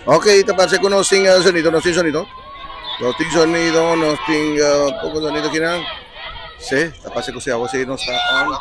Ok, taparse con nos ting sonido, nos ting sonido. Nos ting sonido, nos ting poco sonido kinan. Sí, taparse con si agua si no está on.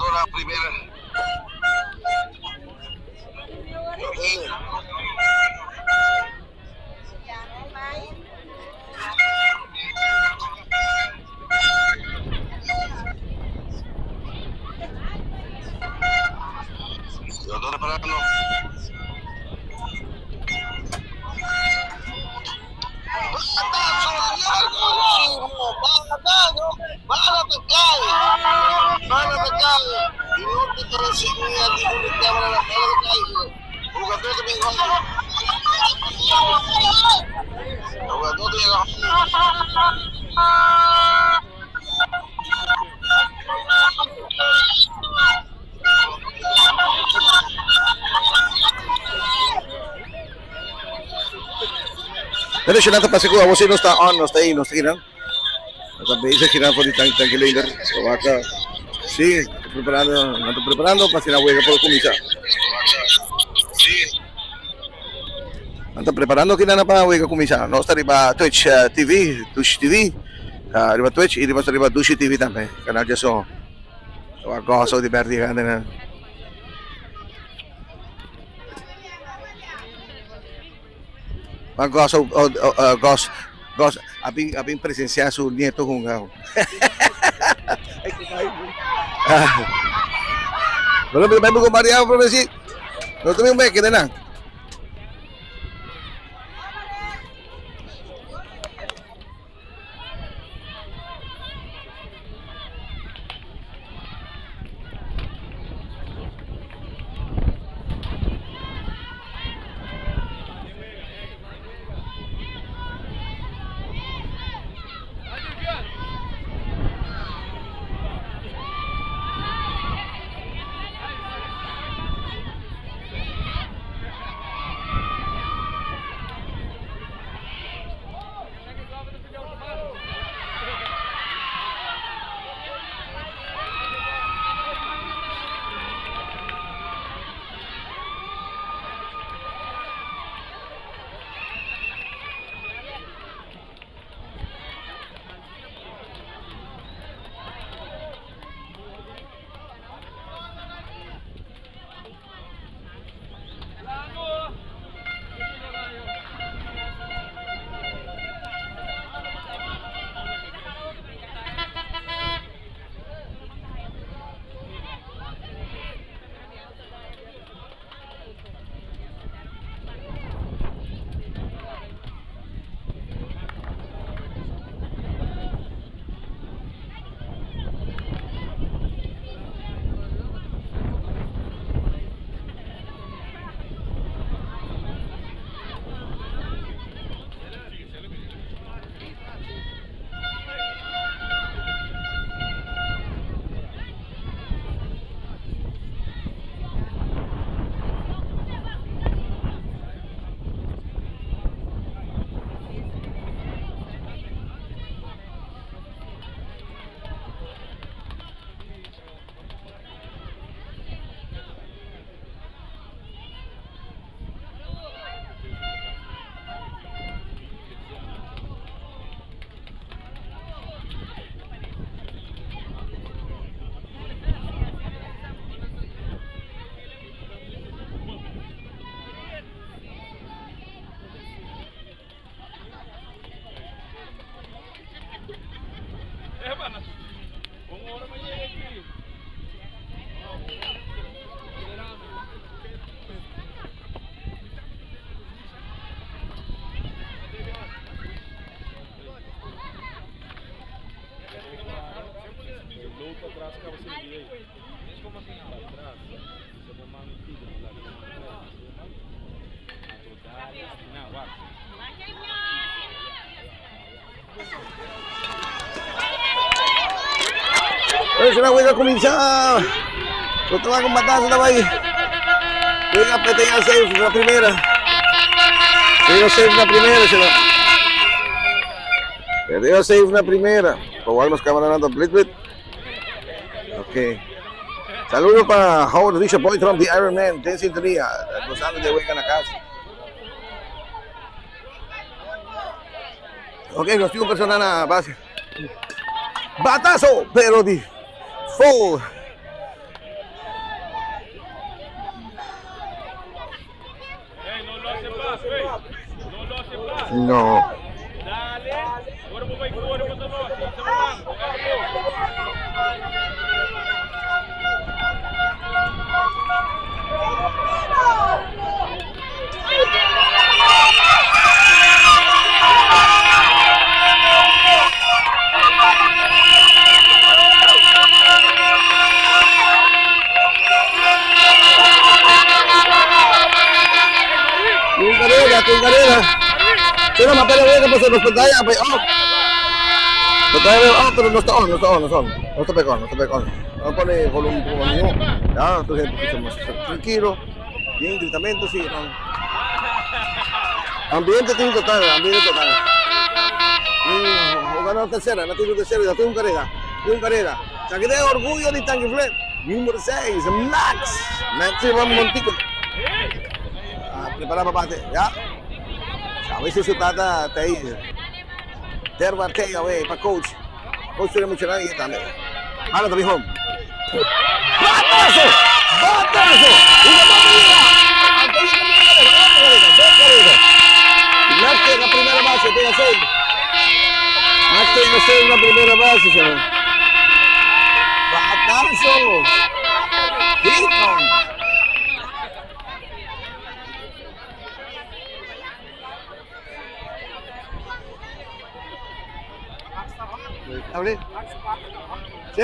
Pero siya natapase ko ako sino está on, no está ahí, no está kinan. También se giran por el tranquilo líder. Vaca. Sí, estoy preparando para si la huelga por comisa. Ando preparando que na para huelga comisa. No está arriba Twitch TV, Twitch TV. Arriba Twitch y arriba Twitch TV también. Canal ya so. Vaca so diverti kan na. Vaca so Gos, abing presencia su nieto jungado. Belum may buko Maria profesi. No tumi may kita na. será huega comienza. No te va a combatar, se vai. Venga, tenga safe na primeira. Tenga safe na primeira, será. Tenga safe na primeira. Huwag nos kamananando Blit. Okay. Saludos para Howard Risha Boy from the Iron Man, ten sintonía, gozando de hueca en la casa. Ok, nos dio un personal a base. Batazo, pero di full. No. Carrera. Pero más para ver que pues nos pantalla, pues pero no está pegón. No pone volumen, ya, entonces más tranquilo, bien gritamiento, sí, no. Ambiente total. Ganó tercera, no tiene tercera, ya tuvo un carrera. Saque de orgullo de Tanquifle, número 6, Max Van Montico. Prepara para bate, ya. Sabes si su tata te dice. Terbartega, güey, para coach. Coach tiene mucho nadie también. Ahora también home. ¡Batazo! ¡Una papilla! Max tiene la primera base, tiene 6. Max tiene 6 la primera base, señor. ¡Batazo! ¡Hit! ¿Abrir? Sí.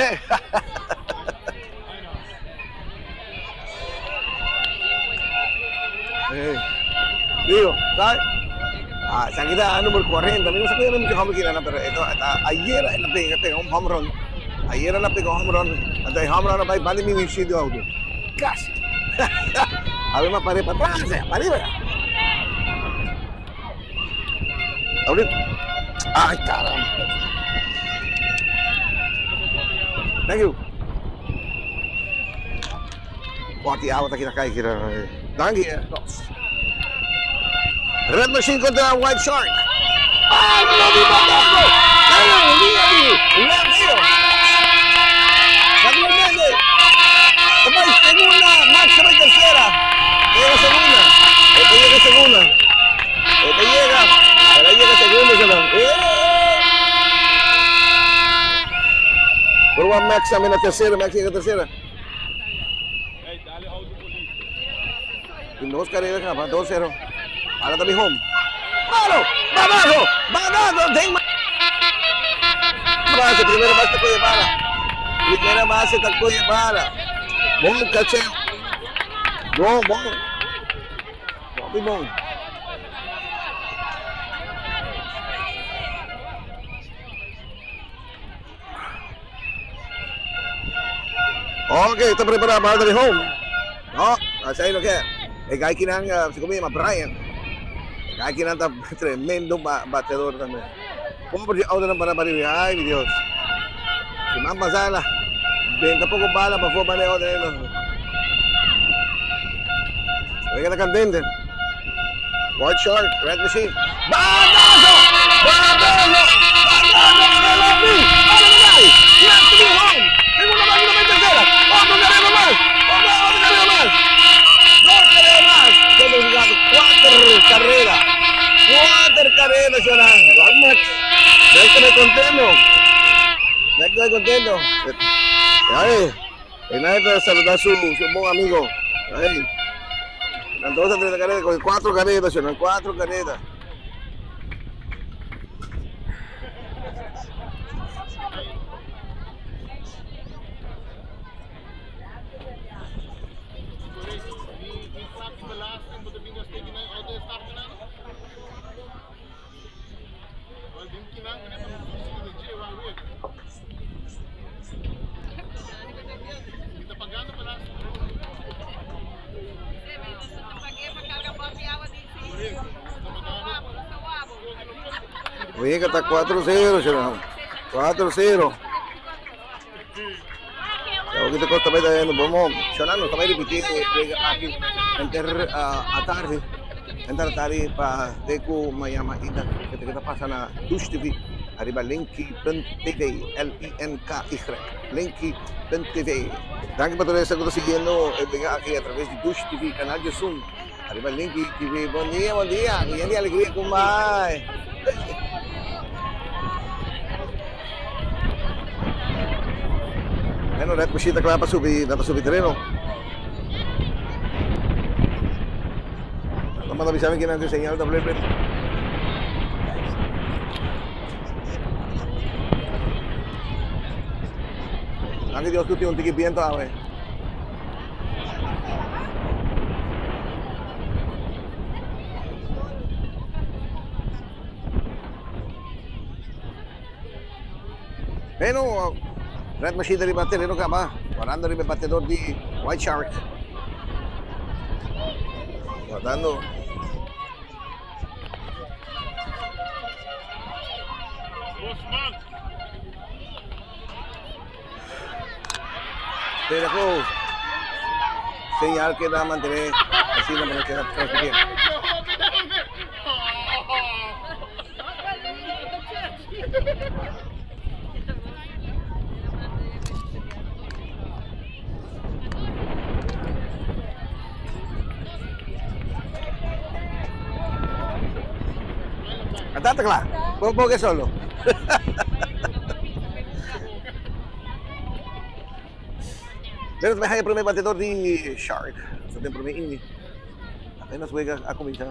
Digo, ¿sabes? Se quita número 40. A mí no se puede mucho home run, pero ayer la pegó un home run. Ayer la pegó un home run. Hasta el home run va de mi sitio auto. Casi. A ver, me paré para atrás, para arriba. Abrir. Ay, caramba. Thank you. Waktu awal kita kira. Dangi ya. Red Machine contra White Shark. Ah, no lo vi matando. Rápidamente. Tomás, segunda. Max se va en tercera. Llega segunda. Llega segunda. Llega. Pero ahí llega segunda. Por Max também na terceira, Max chega na terceira. Tem 2 carreiras, cara, 2-0. Agora também home. Badazo, tem mais. Primeira base tacou de bala. Primeira base tacou de bala. Bom cacheu. Bom. Ok, está preparado para el home. No, así lo que es. El guy que se llama Brian. El guy que anda tremendo batedor también. Pobre ahora para arriba. Ay, mi Dios. Si más pasala, 20 poco balas para formar de otro. Oiga la candente. White Shark, Red Machine. ¡Batazo! Tengo una máquina en tercera. Otro carrera más. Dos carreras más. Hemos jugado 4 carreras. 4 carreras, Serán. Vamos. Déjame contento. Ay, y nadie te saludar a su buen amigo. Ay. Entonces, 3 carreras con 4 carreras, Serán. 4 carreras. Oye, que está 4-0, siya 4-0. Kalau kita kau tambah dah bomo, siya na tambah repeat aking atari, entar tari pa deku mayama ida kita pasa na Dush TV, arriba Lenki.tv, LENKY, Lenki.tv. Gracias por estar siguiendo aquí a través de Dush TV, canal de Zoom, arriba Lenki TV. Buen día, bien de alegría kumay. Bueno, red machine na napasubi terreno. Naman nabi sa amin kinang senyal double plate. Angin Dios tuti unti viento ave. Bueno, red machine dari baterero ka ba? Guardando rin batedor di White Shark. Guardando. Pero ko señal que da mantener así la manera que da transmitir. Cantate là, poco que solo. Pero me hay el primer batedor de Shark. Sa tempo may ini. Apenas juega a comenzar.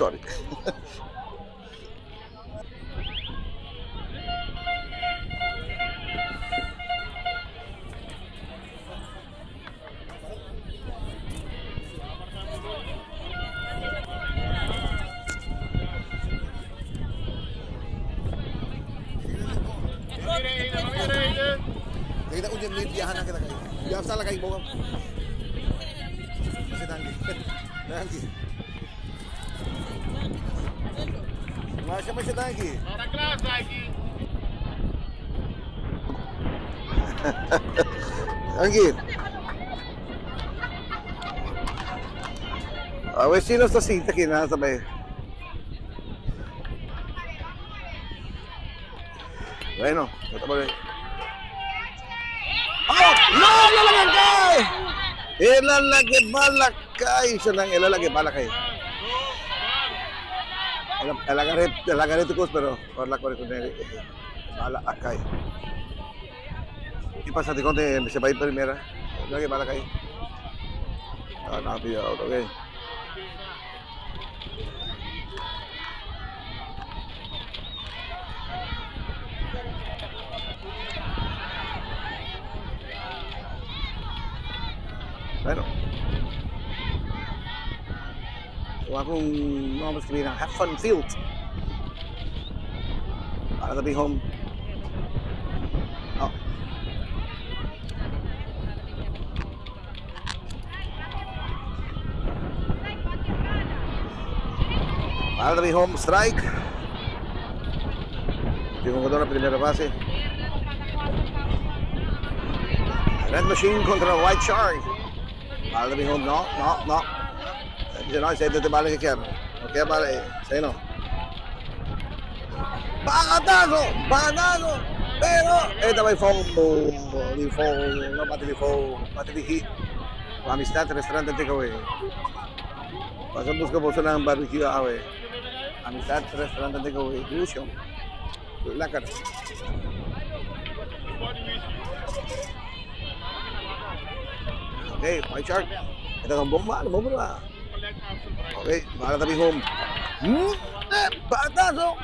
Sorry. Kita ujian lihat jahanan kita kayak. Biasa lah kayak bawang. Masih tangki. Masih tangki. Orang kelas lagi. Tangki. Awes sino sa sita kinasabay. Bueno, ito ba rin? Oh! No! Ilalagay! Ilalagay balakay! Siya nang ilalagay balakay. Ilalagay ito kus, pero wala ko rin kung balakay. Ipasa di konti, se va a ir primera. Ilalagay balakay. Nakapiyaw, okay. Bueno, so akong nomor sabihin ng Have Fun Field para to be home. Oh. Para to be home strike. Tingnan ko doon ang primera base. Red Machine contra White Shark. Para to be home, no. Dice, no, se te vale que quiero. No quiero vale, sí, no. ¡Batazo! Pero esta va a foul, no bate de hit. Amistad Restaurant and Takeaway. Pasok po po sa ng barbecue awe. Amistad Restaurant and Takeaway. Lucio. Lakad. Okay, white shark. Ito ang bomba. Ano bomba? Okay, para tabi home. Pataso!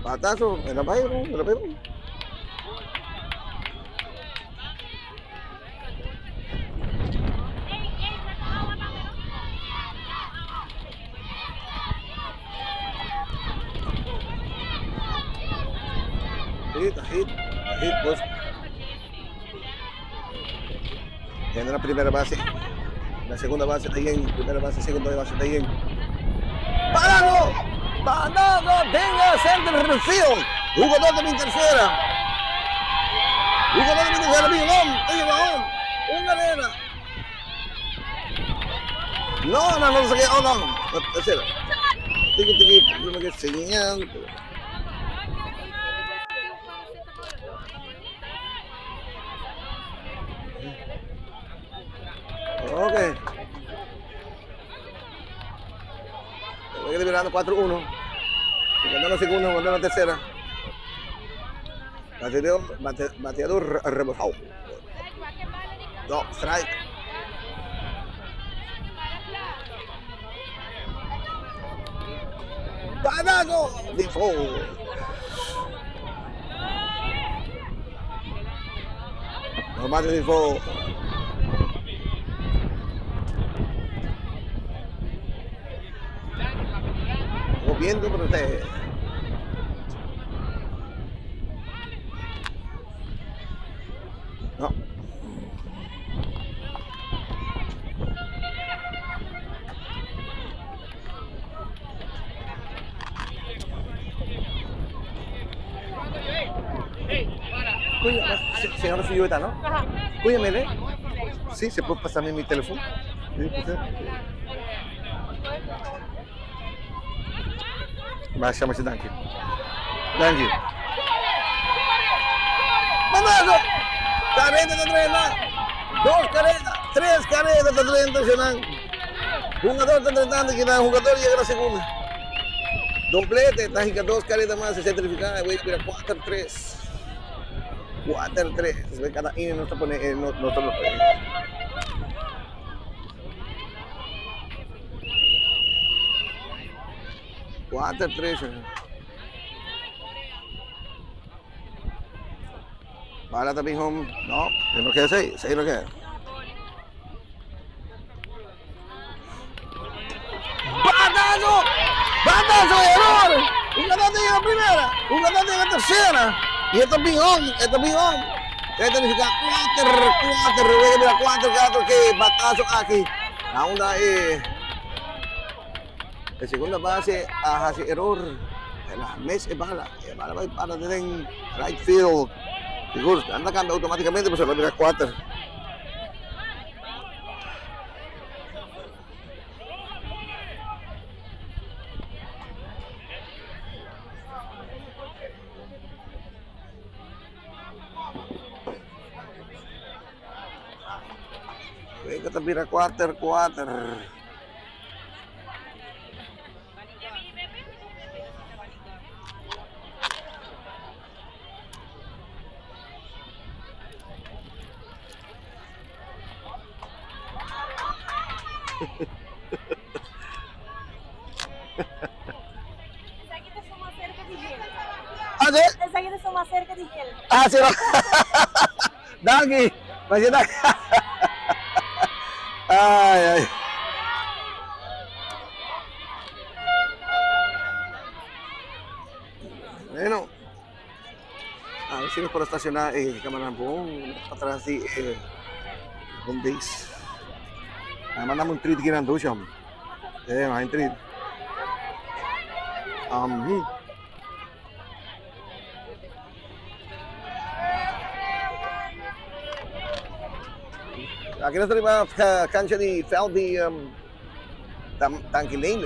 Pataso. Ano ba yun? Ano ba yun? Hit, boss. Yan na primera base. La segunda base Tayeng. Primera base, segunda base Tayeng. ¡Parado! ¡Parado! ¡Venga! ¡Center field! Jugador también tercera. Jugador también tercera. ¡Bigón! ¡Bigón! ¡Una arena! No sé qué. Oh, no. Tercera. Tiki. Primero que señal. Okay. Voy liberando 4-1. Cuando la segunda, cuando la tercera. Bateador rebotado. No, strike. Banago. Default. No más de default. Viendo por ustedes. No. Cuya, señora Fillota, ¿no? Cuídame, Sí, ¿se puede pasarme mi teléfono? Sí, Baixa mais Danke. Danke. ¡Mamazo! Careta de tren, dos caretas, tres caretas de tren internacional. Jugador está tratando de quitar, jugador llega a la segunda. Doblete, tágica, dos caretas más, se certificada, voy a ir a 4-3. 4-3. Cada inning no está poniendo, no está poniendo. 4-3. Bala también home. No, es lo que es 6 lo que es. ¡Batazo! ¡Batazo! ¡Error! Un ganante en la primera, un ganante en la tercera. Y esto es bigón, esto es bigón. Esto significa 4, que batazo aquí. La onda es. La segunda base hace error. La mes es bala. Bala va para en right field. Seguro, anda cambia automáticamente, pues se va a mirar 4. Venga, te mira 4. Ah, sí? Esa aquí está más cerca de él. Ah, sí. Dagi. Masih Dagi. Ay. Bueno. A ver si nos puedo estacionar Camarambón, atrás de home base. Mandamos un treat aquí en Dusham. Hay un treat. Aquí na arriba a cancha de Falby Tanque Lane.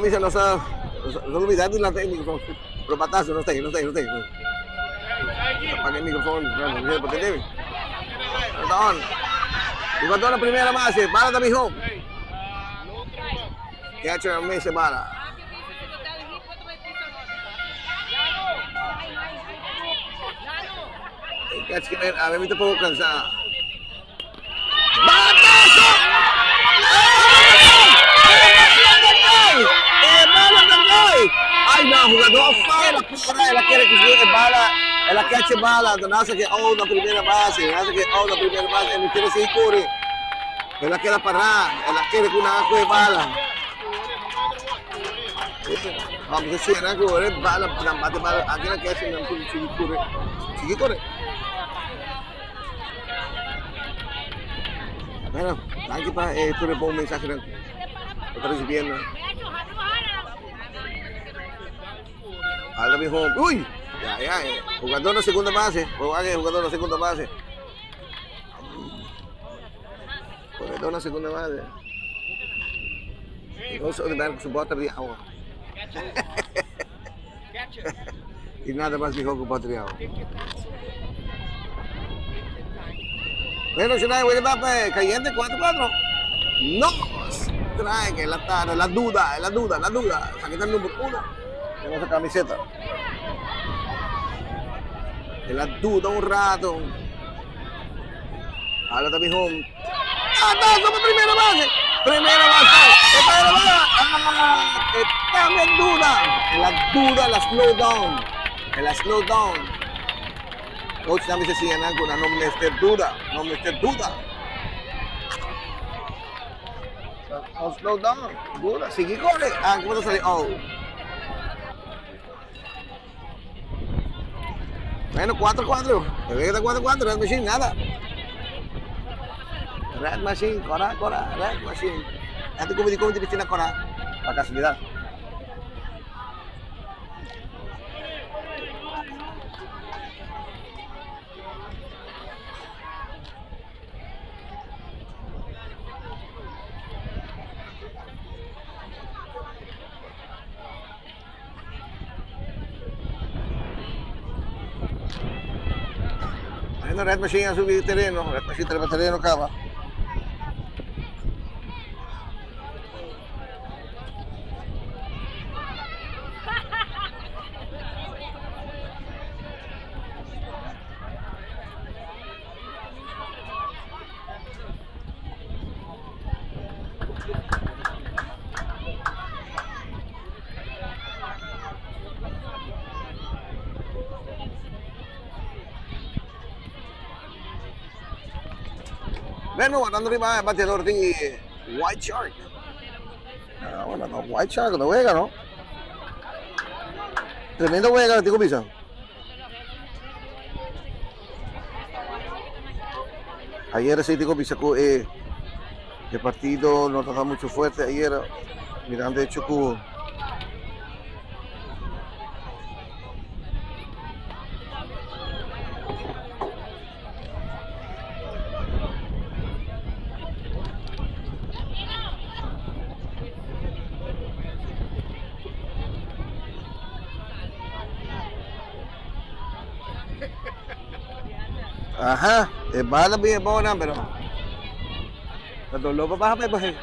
kumisa, no olvidando lang tayo microphone. Pero pataas, no tayo. Pakai microphone, no sé por qué. Doon. Iba doon ang primera base, bala tabi home. Catcher ang may sa bala. Catch ka rin, may mito po sa... Bataso! Ay, no, jugador foul, ela quiere que juegue bala, ela catch bala, nasa que out na primeira base, ele quiere seguir corre, ela quer parar, ela quer que una juegue bala. Vamos a decir, ¿no? Que bala, bate bala, aquí la catch, no sigue corre. Bueno, aquí pa, esto le pongo un mensaje, lo está recibiendo. Alda mi home. Uy! Ya. Jugador na segunda base. Jugador na segunda base. Jugador na segunda base. Ikaw de ver su bota de agua. Y nada más dijo que bota de agua. Bueno, si no hay Guayabape, cayente 4-4. No. Trae que la duda. Aquí está el número 1. Tenemos esa camiseta. En la duda un rato. Ahora está mi home. ¡Atazo por primera base! Estamos en duda. En la slow down. Coach también se sigue en no me esté duda. Slow down. Duda. Sigue corre. ¿Cómo te sale? Oh. Bueno, 4-4. Me ve que está 4-4. Red Machine, nada. Red Machine, Cora. Red Machine. Nanti ko di sini Cora. Para casualidad. Red Machine a subir terreno, Red Machine trepa terreno acaba. Bueno, guardando arriba el bateador de White Shark. Bueno, no, White Shark no juega, ¿no? Tremendo juega el Tico Pisa. Ayer ese Tico Pisa, el partido no estaba mucho fuerte ayer. Mirando de hecho Cubo. Ajá, es bala bien buena, pero cuando loco baja pues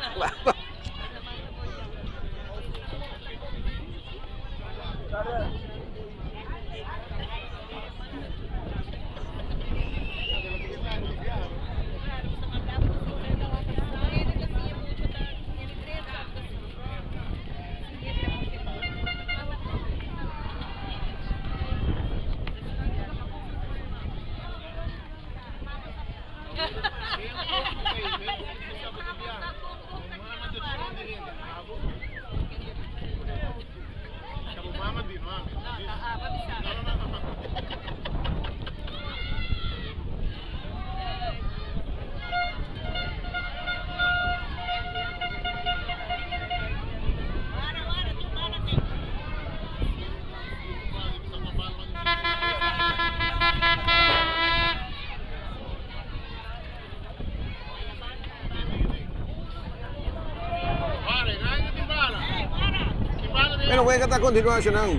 Pero juega esta continuación ng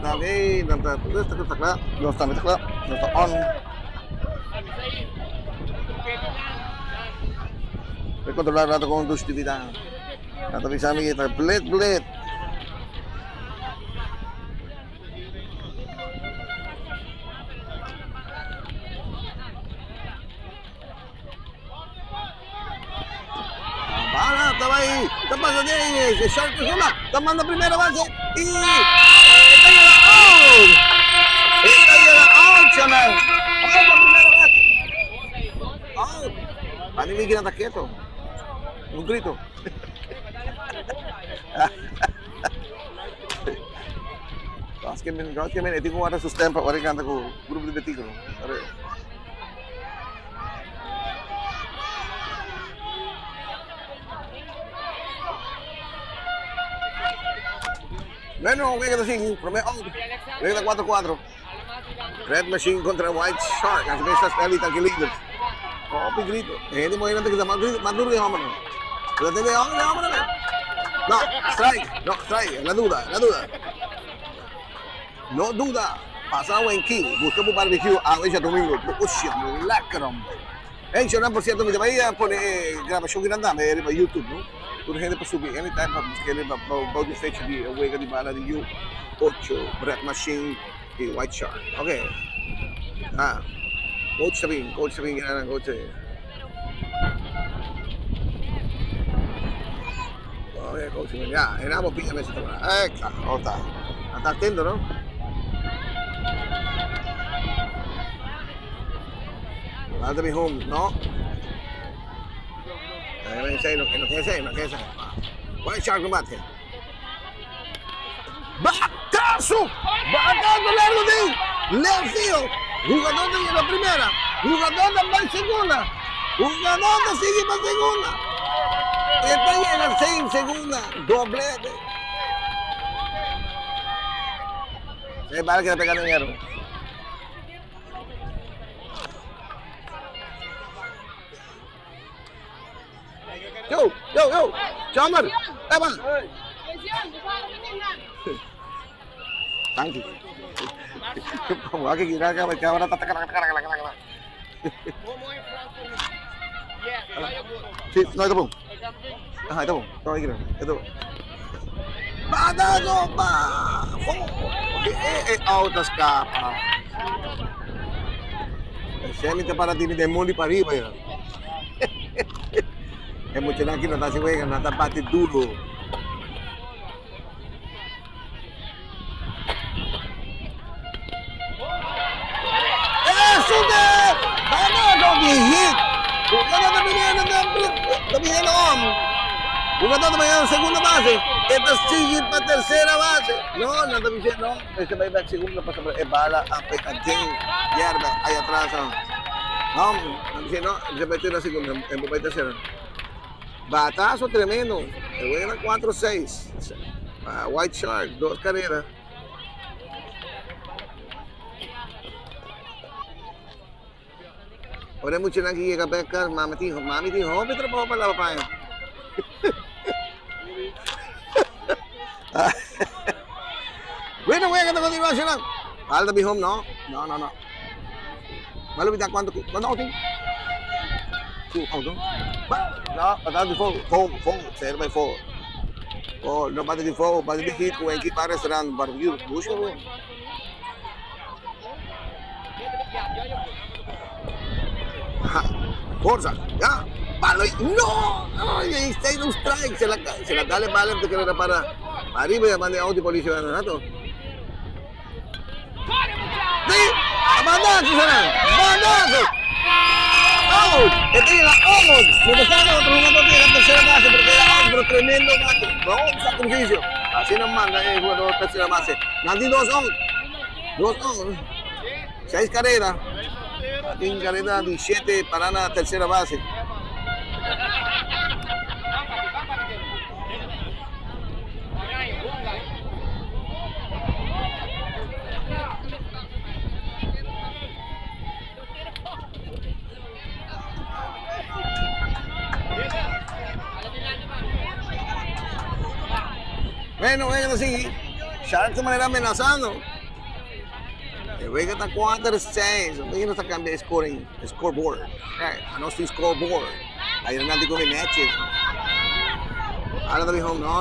Dali, no está on. May kontrolar natin kung Dush TV na. Natabi sa amin kita, blit. Para, tabay, tapos na din, si Shark Zula, taman na primera base, ito yung out! Ito yung out siya na! Out na primera base! Out! Panimigin ang takyeto. Un grito. Basket, ito kung ada sustempa, wari kanta ko, grupo de Betigro. Bueno, juega así, promedio, juega 4-4. Red Machine contra White Shark, as mesas elite que líder. Oh, pigrito. Hindi mo yun natin kita, maduro yung hamon. Pero tindi, oh, yung hamon naman. No, strike, la duda. No duda. Pasado en King, busca por barbecue a ella domingo. Usia, lacram. Siya na, por cierto, mi bahía pone grabación grande para YouTube, no? Kung hindi pa subi, anytime pa kailan pa bawat fecha di away ka di bala di U8, Red Machine, di White Shark. Okay. Coach sabihin gina ng coach eh. Okay, coach sabihin. Ya, mo pilla sa tama. Ota. Atacando, no? Nada mi home, no? No kesa. White Shark no bate. ¡Batazo! Largo de Leo Fío. Jugador de la primera. Jugador de la segunda. Jugador de sigue para segunda. Esta llega 6 segunda. Doblete. Para que le pegaron hierro. Yo! Chamar! Evan! Thank you. Wagi ginagawa ka wala tatak. Sí, no, ito po. Ito po. Ito. Badago pa! Out as capa. Semite para din de muli para arriba yan. Mucho na kinata si Wega, natapati dulo. Sugar! Badago gihit! Jugador también Jugador también segunda base. Esta sigue para tercera base. No, también no. Este va a ir a segunda pasa por bala a Pecadín. Hierba, ahí atrás. No, se metió en la segunda, en la tercera. Batazo tremendo. El güey era 4-6. White Shark, 2 carreras. Ahora mucho nang llega a pescar, mami dijo, me trabajo para la papaya. Bueno, voy a que te continuación. Falta mi home, no. Malo bita cuánto outing? 2 out, no? No, patado de fogo, 0-4. Oh, no pati de fogo, pati de hit, kung equipa restaurant, barbecue, busca mo. Forza, ya, palo, no, ay, está en un strike, se la dale bala de carrera para arriba y mande out y policía de nato. Sí, abandonazo, bandazo. Out, este llega out, me pasaron otro jugador de la tercera base, pero queda out, pero tremendo bate, no, sacrificio, así nos manda el jugador de tercera base, Nandi 2 out, 6 carreras. En carrera 17 para la tercera base. Bueno, vengan así. Sharks de manera amenazando. Vega está 4-6. Vega no está cambiando scoreboard. No estoy scoreboard. Ahí no te con matches. Ahora te dijo, no.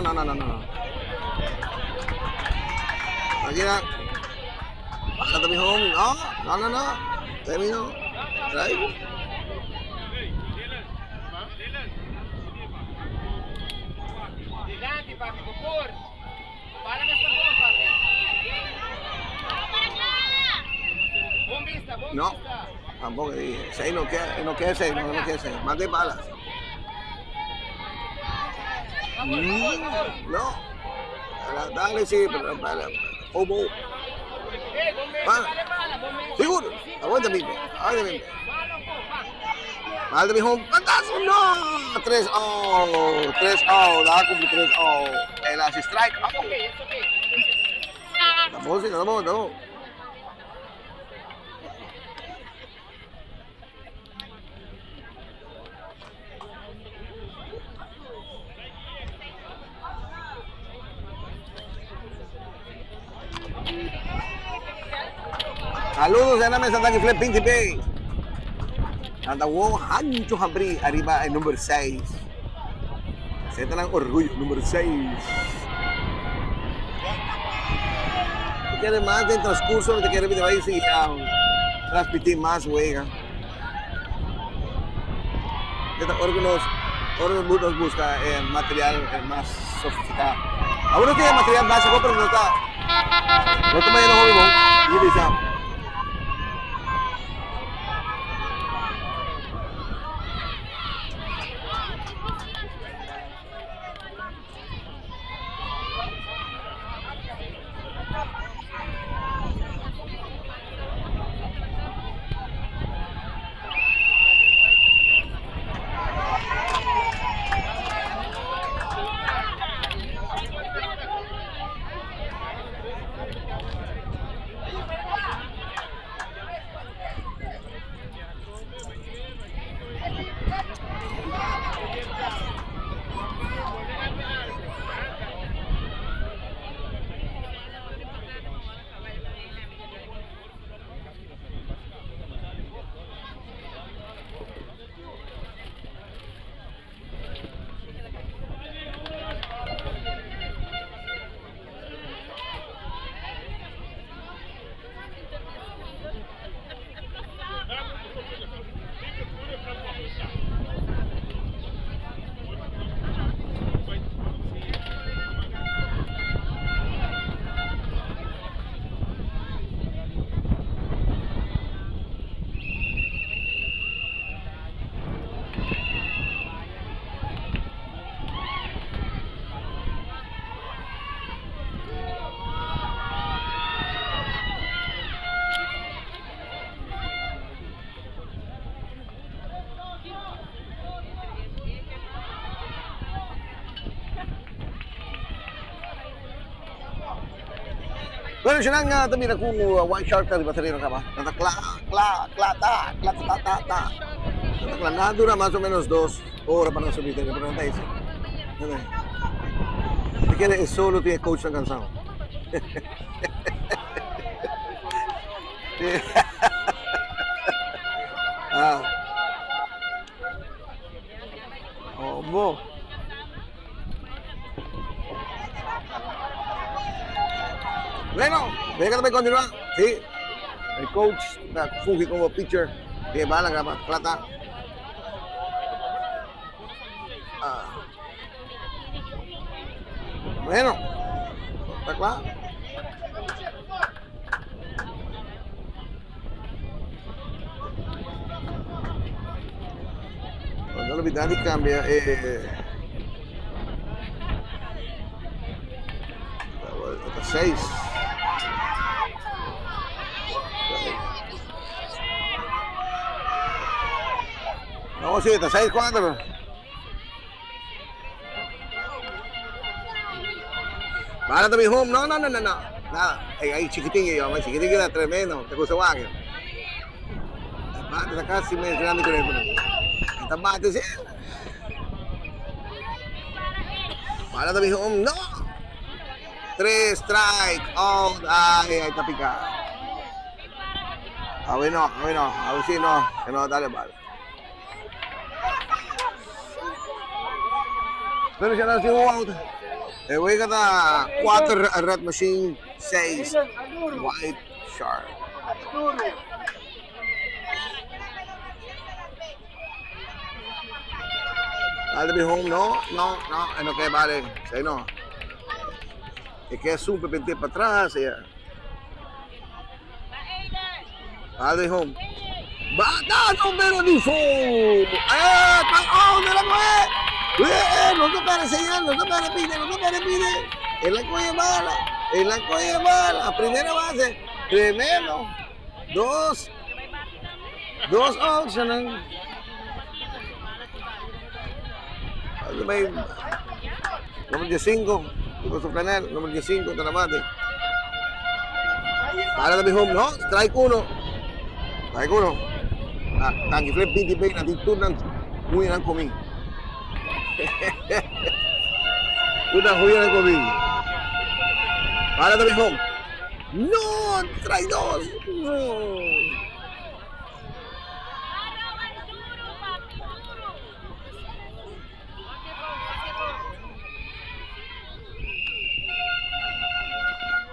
Aquí era. Ahora te dijo, no. Terminó. Right? Papi, por favor. Para nesta bola, papi. Bom vista. No, tampoco dije. 6 no queda 6, no queda 6. Más de balas. No. Dale, sí, pero dale. Obo. Seguro. Aguanta, mismo. Mal de mi home. ¡Fantasma! ¡No! 3-0. 3-0. La cumple 3-0. El así strike. Tampoco, no. Saludos, en la mesa de Flip Pinty Bay. Anda Hancho Habri arriba el número 6. Se te dan orgullo, número 6. Te quieres más del transcurso, te quieres ver si transmitir más, juega. Órganos busca material más sofisticado. Algunos tienen material básico, pero no está medio hobby, y dice. Bueno, siya nga tamira ko white shark tadi baterya ka ba? Natakla. Natakla dura más o menos 2 horas para subir, pero no está eso. Si quieres solo tiene coach na cansado. Mo. Bueno, deja que me continúa. Sí, el coach funge como pitcher que va a la plata. Bueno, está claro. Cuando la mitad cambia, hasta 6. No, sí, hasta 6-4. Para mi home, no. Nada, ahí chiquitín, chiquitín era tremendo, te puse guaque. Bate acá, si me grande con él. Esta bate, sí. Para mi home, no. 3 strike out. Ay, tapi ka. Awin no. Awin sino. Kano dale bal. Pero siya na si out. Away ka na. 4 red machine. 6 white shark. I'll be home, no, ano kaya bale, say no. Kaya super pinti para atrás, yeah. I'll be home. Bata, numero 10. Nila ko no te pares señal, no te pide. El la coye bala, primera base, primero, 2 outs, yan may nomor 15 ito sa kanal, nomor 15 ito na mati para na home, no? Strike 1 tangi flip pinti bay na dito ng huyan ng kuming huyan ng kuming para na home, no, strike 2 no.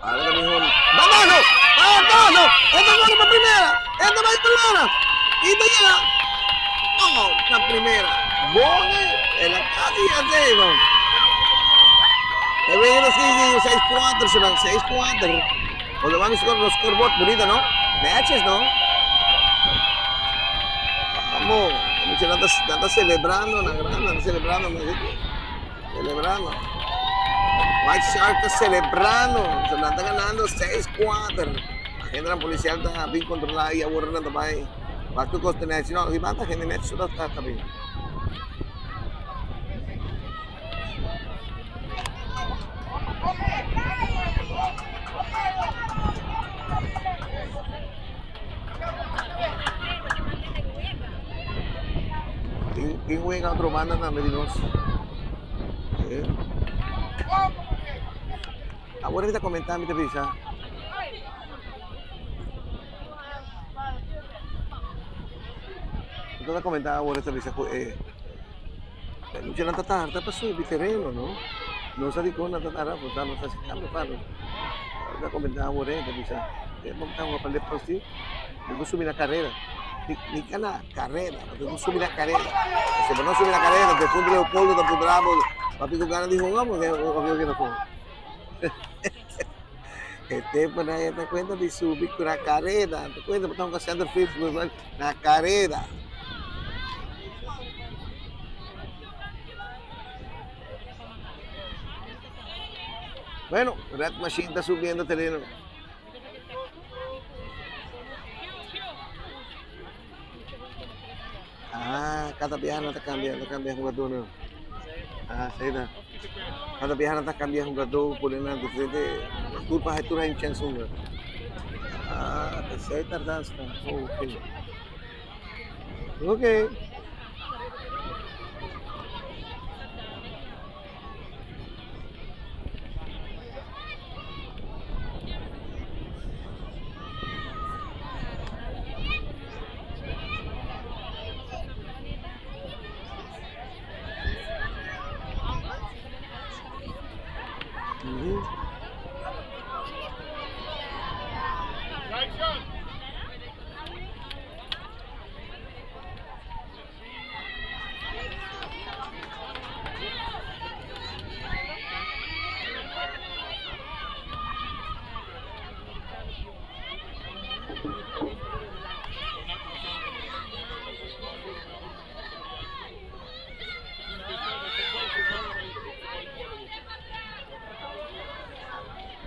Para kami home. Banano! Ito nga naman primera! Ito ba yung primera? Ito niya! Oh, na primera. Bonge! La casi ya se, no? Debe ir así, 6-4, son 6-4. O le van a score los scoreboard, bonito, ¿no? Matches, ¿no? Vamos, están celebrando, están celebrando. White Shark está celebrando, se la está ganando 6-4. La gente de la policía está bien controlada y aburrida también. Vas tú con tener, no, y manda gente de eso está bien. ¿Quién juega otro banda na Medinos? Agora kita comentar mi bisa. Ito na comentar agora sa bisa ko non c'è tanta tarda, passò di terreno, no? Non sa di con tanta tarda, po tama sa sikamo palo. Da comentar agora sa bisa. Vamos tawag pa lepro si. Gusto mi na carrera. Ni kana carrera, gusto mi na carrera. Se no subir la carrera, de fútbol Leopoldo, tanto bravo, papi con ganas de jugar, porque que no fue. Para te cuenta de subir con la carrera, te cuenta, estamos haciendo el fútbol, la carrera. Bueno, Red Machine está subiendo terreno. Cada viaje está cambia jugador, ¿no? Sei na. Cada viaje está cambia jugador, por nada diferente. Culpa es tu en chance uno. Sei tardança. Ok. Ok.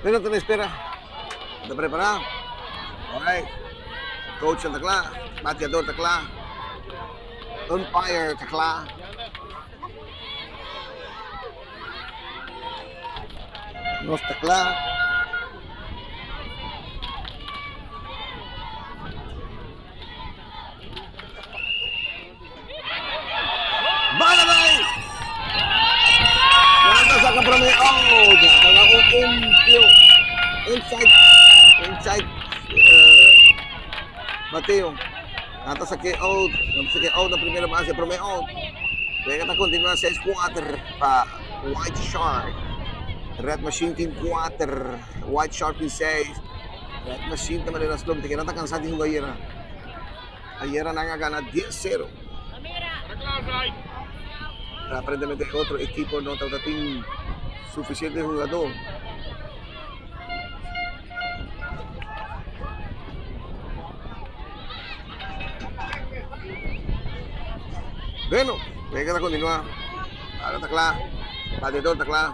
Pero te espera. ¿Está preparado? Alright. Coach ang takla. Bateador takla. Umpire takla. Nos takla. Bala bay! Nasa sa kaprami. Oh! Inside Mateo. Nata sa KO ng primera base, pero may out. Kaya kita continua 6-4 pa White Shark. Red Machine Team 4, White Shark Team 6. Red Machine naman nila slog. Tingnan natin cansado yung Ayera. Ayera na nga gana 10-0. Aparentemente otro equipo no tratating suficiente jugador. Bueno, venga a continuar. Ahora tacla. Batidor tacla.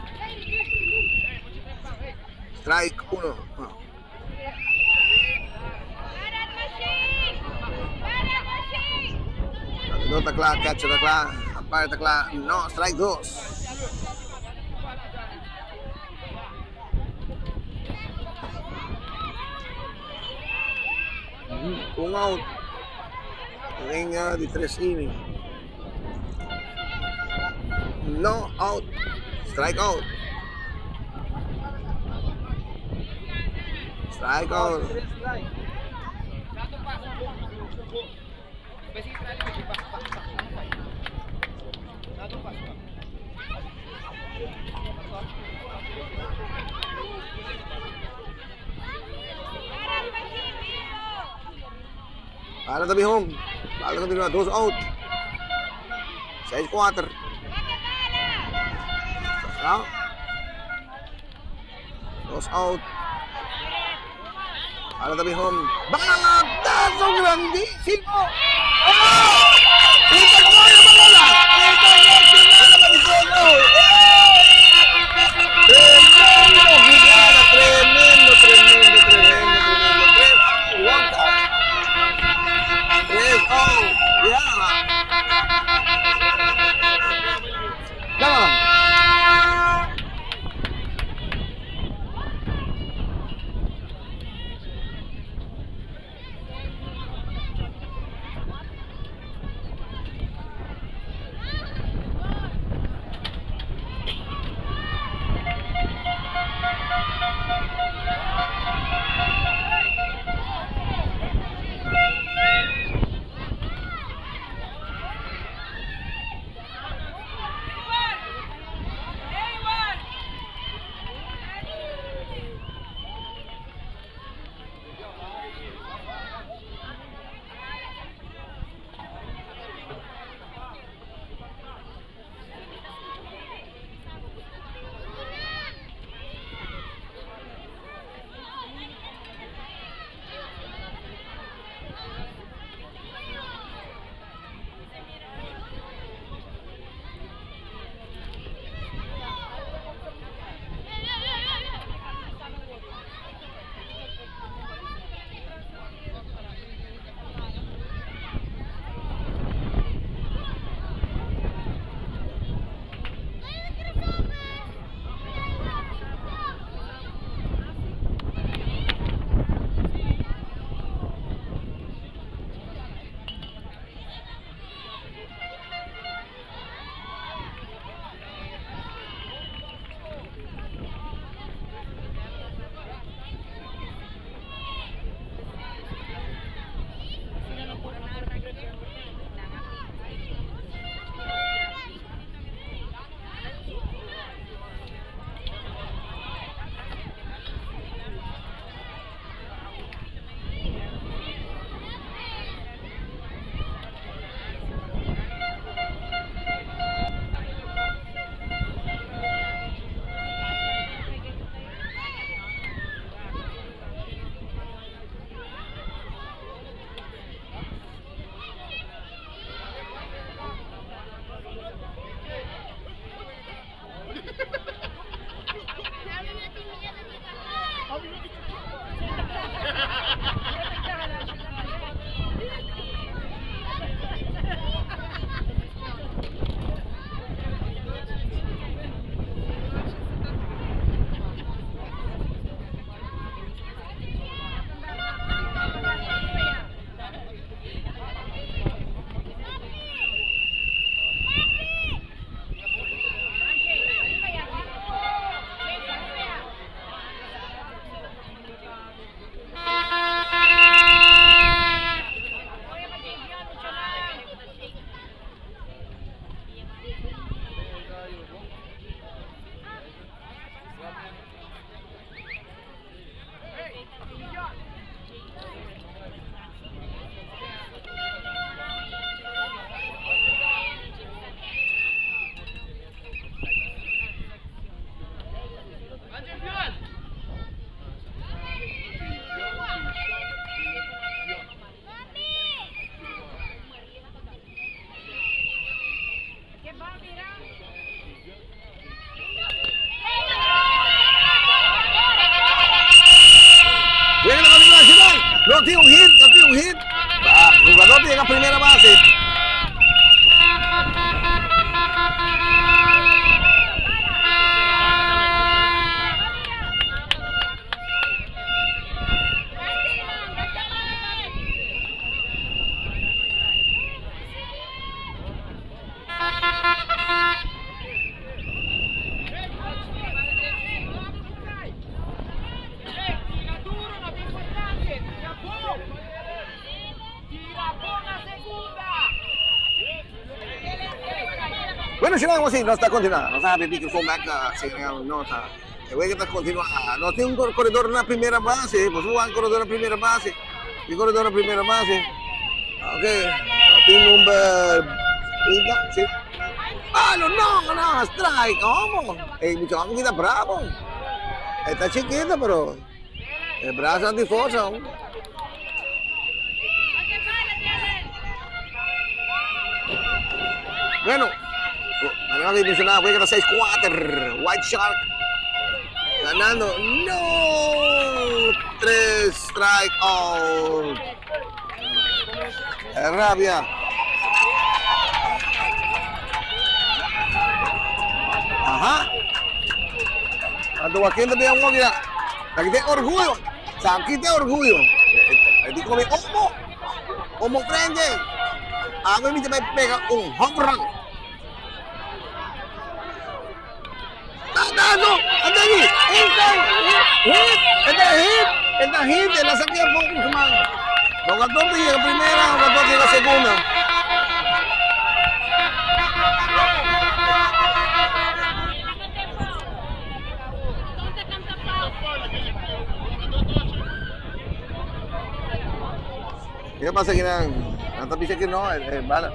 Strike 1. Batidor tacla, catcher tacla, umpire tacla. No, strike 2. Un out. Venga de 3 innings. No out. Strike out. Strike out. Para tabi home. Para continua 2 out. 6-4. Out. 2 out. Para tabi home. Batazo grandísimo. ¡Oh! ¡Internacional na bola! ¡Internacional na Marisono! Tremendo jugada, tremendo. 3 out. Yeah. Come on. tiene un hit, no tiene un hit. El jugador llega a primera base. Tira duro, no te importante. Tira poco. Tira poco la segunda. Bueno, si vamos así, no está continuando. No sabe que fue Mac, no está. El güey que está continuando. No tiene un corredor en la primera base. Pues un corredor en la primera base. Un corredor en la primera base. Ok. Team number. Sí. Ah, no, strike. ¿Cómo? El muchacho está bravo. Está chiquito, pero el brazo antifosa. Bueno, manera dimensionada, voy a ganar 6-4. White Shark ganando. No, 3 strike out. Rabia. Ajá. Ando Joaquín también un mira. Aquí te orgullo. Aquí te orgullo. Digo mi Omo frente. A mí me pega un home run. No, anda ahí. Esta hit, la saqué a poco, man. Los gatos llega primera, los gatos llega segunda. ¿Qué pasa aquí? La tapiza que no, bala.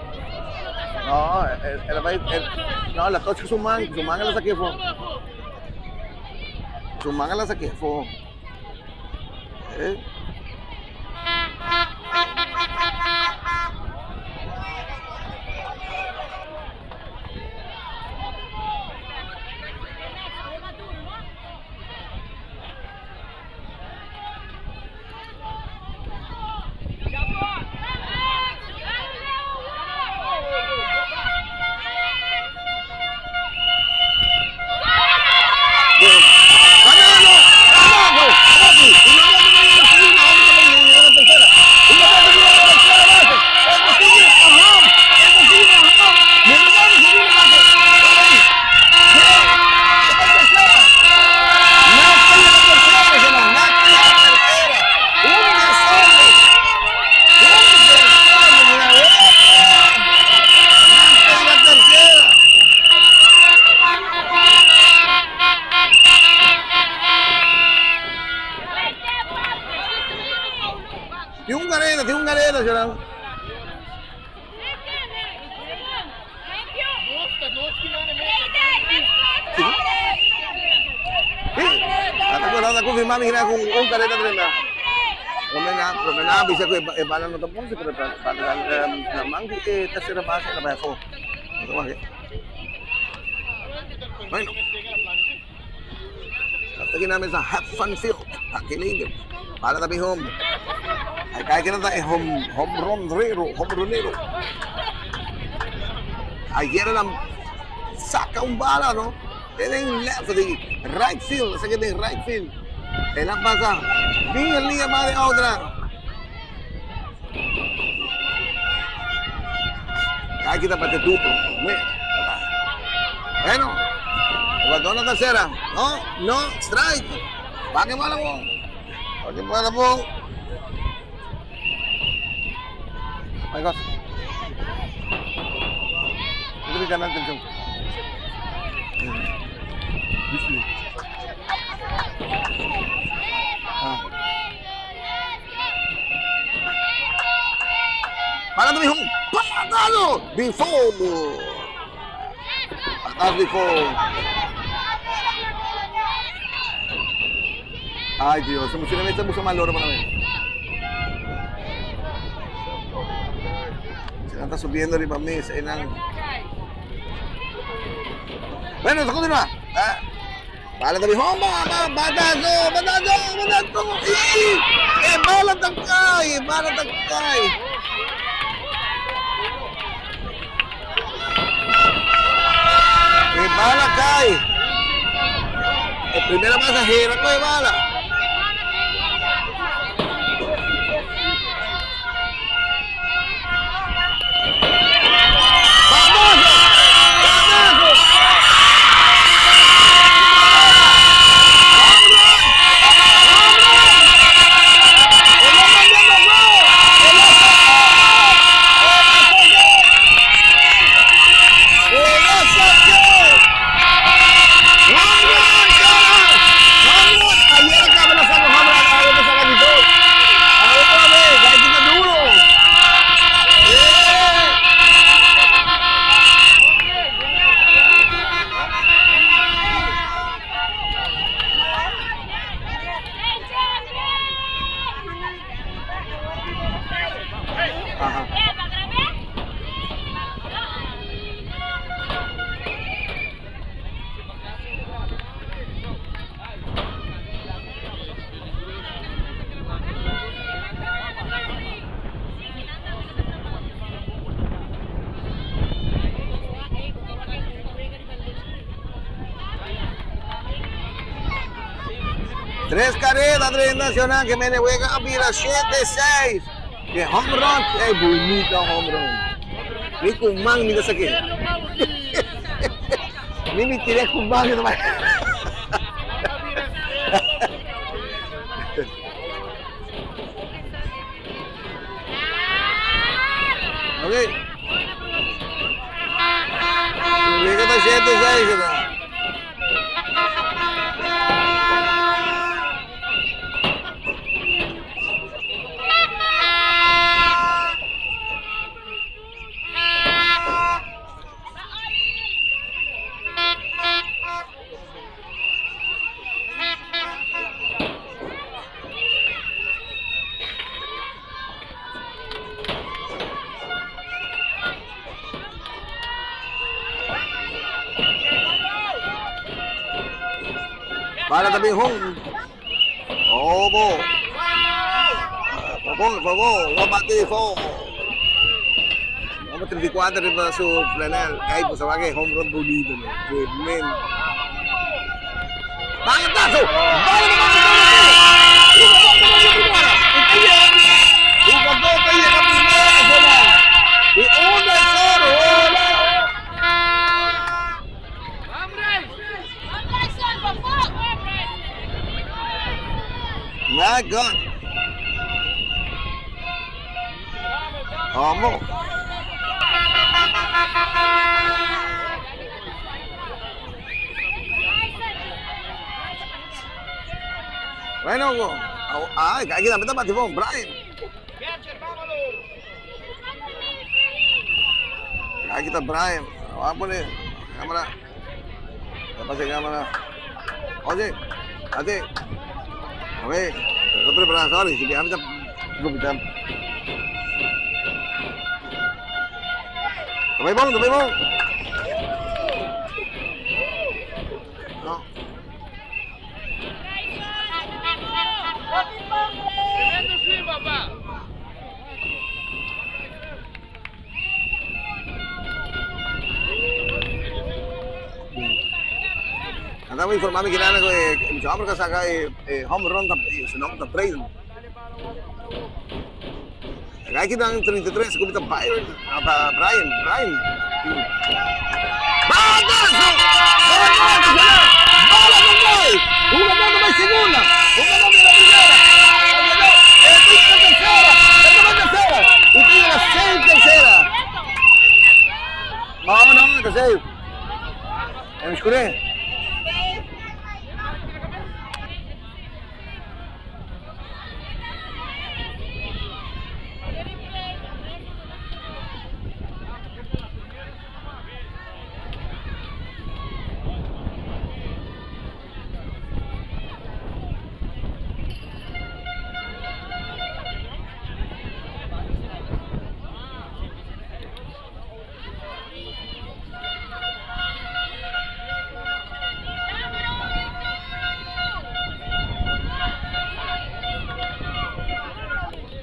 No, la tocha su manga la saqué fue. Su manga la saqué fue. Tiene un gareta, Gerardo. Está confirmado, mira, con un careta tremenda. Promenada, bisa ko bala no tapos si pero la mangga tercera base la bajo. Bueno. Hasta aquí namin sa Have Fun Field. Akilig. Para tabi home. Ay kaya ka na tayo home runero. Ayer lang saca un bala, no? En left de right field, esa que de right field. En la pasa, ni el día más de otra. Ahí kita para tu. Bueno, guardó la tercera. No, strike. Pakai bola po. My God. Itu di kanan kencang. Para tu home. Patalo before. Ay Dios, se puso mal loro para ver. Se está subiendo arriba a mí, Bueno, se continúa. Bala tabi home, batazo, batazo, batazo. Bala tangkay, bala tangkay. Bala kay. Primera pasajera ko, bala. Tres carreras del Nacional que me juega a Vira 7-6. Que home run. Bonito home run. Ni kumang ni sakit. Ni tiré kumang ito ba? Okay. Juega pa 7-6 ito. Para tabi home. Obo. Pagong, wabati fo. Vamos 34 rin pa sa planel. Kahit po sa bagay, home run bonito. Good man. Pangataso! My God. Amo. Bueno, ay, aquí también está Patifón, Brian. Aquí está Brian. Vamos a poner cámara. Ya pasé cámara. Oye, así. A ver, estoy preparado, sorry, si me gupitan. Tomay mo. No. Tremendo swing, papá. Andamos informando que nada que mucho hambre que saca home run su nombre está Braden. Acá kita ang 33 kumita Brian. Brian. Batazo! Bola no gol. Una mano más segunda. Una mano de la primera. Esta es la tercera. Y tiene la 6 tercera. No, que 6. Me escuré.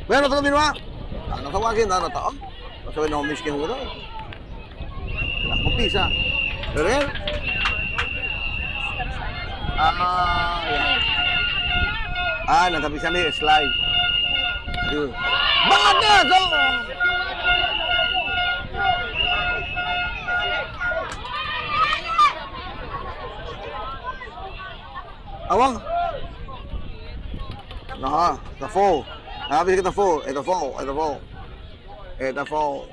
Bueno, continúa. Ano tawagin? Ano to? Sabi na umis kayo ito. Kumpisa. Pero yan. Natabi sa may slide. Yun. Bakit na? So! Awang? Nah, the fall. Habis kita fall. Ito fall. Ito fall. Ito fall.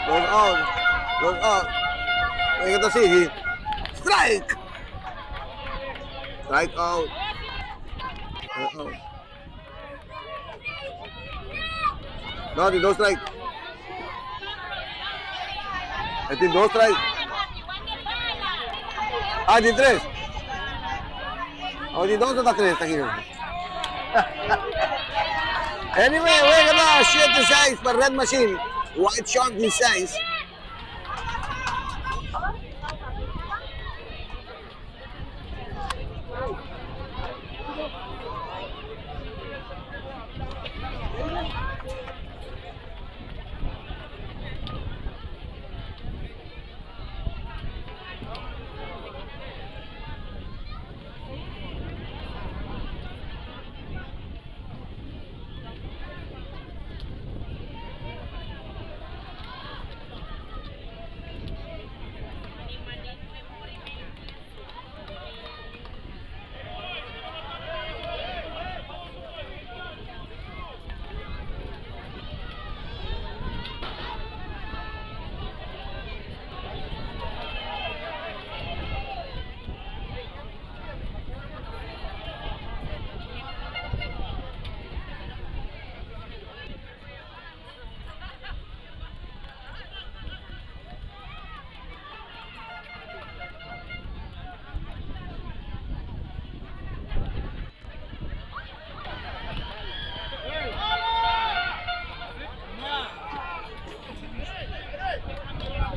Goes out. Goes out. Kita sih. Strike! Strike out. Strike out. No, di 2 strike. Ito yung 2 strike. Di 3. Di 2 o 3. Takino. Anyway, we're gonna shoot the size for Red Machine. White Shark this size.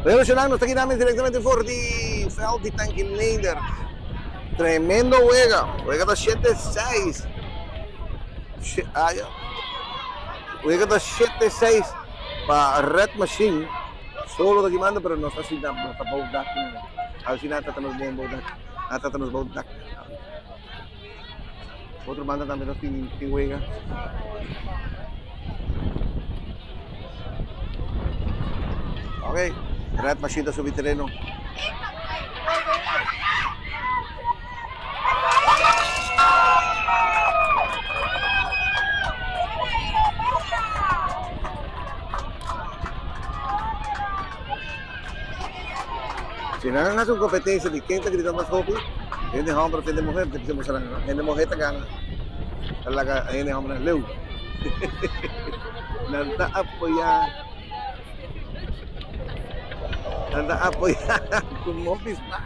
Revolucionando, está aquí también directamente por the Feldy Tanking Leader. Tremendo juega. Juega de 7-6. Juega de 7-6 para Red Machine. Solo de aquí manda, pero no está así, no está Bowdak. A ver si nada tratamos de Bowdak. Nada tratamos de Bowdak. Otro manda también los que juega. Ok. Red Machine sa subiterreno. Si nangangas yung kompetensi di quem está gritando mas hopi, hindi hombre hindi mujer, hindi mo sarang, hindi mujer tagang talaga hindi hombre lew. Nagtaap po yan. Anda apoy kumopis pa.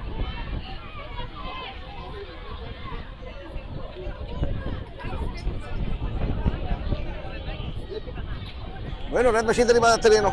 Bueno, Red Machine arriba del terreno.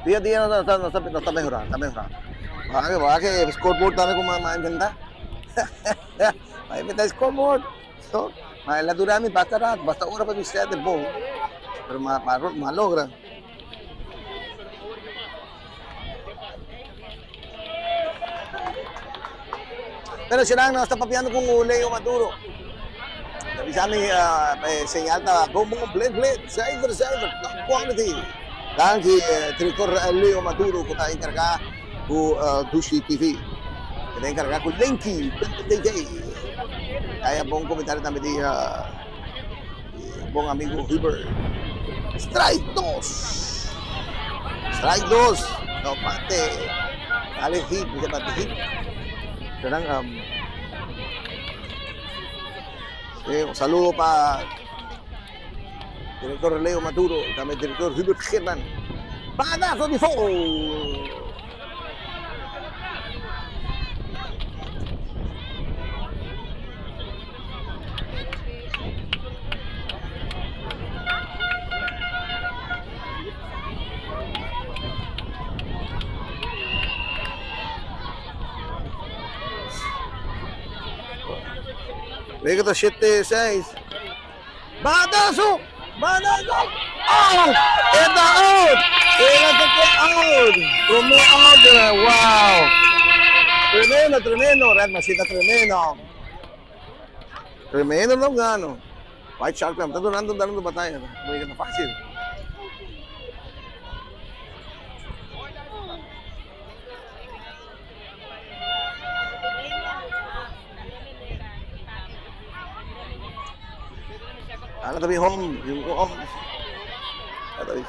Dia no está mejorando, está mejorando. Baka scoreboard tayo kung maganda. May kita scoreboard. So, mailado namin basta ora pa bisa de ball. Pero malogra. Pero sila ang nasa papiano kung Leo Maduro. Sabi sa amin, senyal na, boom, blend, cyber, top quality. Dan si director Leo Maduro ko tayo enkarga ku Dushi TV. Kita enkarga ku Lenky, DJ. Kaya buong komentaryo namin di buong amigo Huber. Strike 2. No pate. Kali hit, bisa pati hit. Kadang saludo pa Director Leo Maduro, también Director Hubert Germán. ¡Badazo de fuego! Venga, 7-6. ¡Badazo! ¡Oh! ¡Está out! ¡Out! ¡Como out! ¡Wow! Tremendo. Red Masita, tremendo. Tremendo lang gano. White Shark lang. Tanto nandun bataya. Muy na fácil. Tabi home, yung home. Tabi.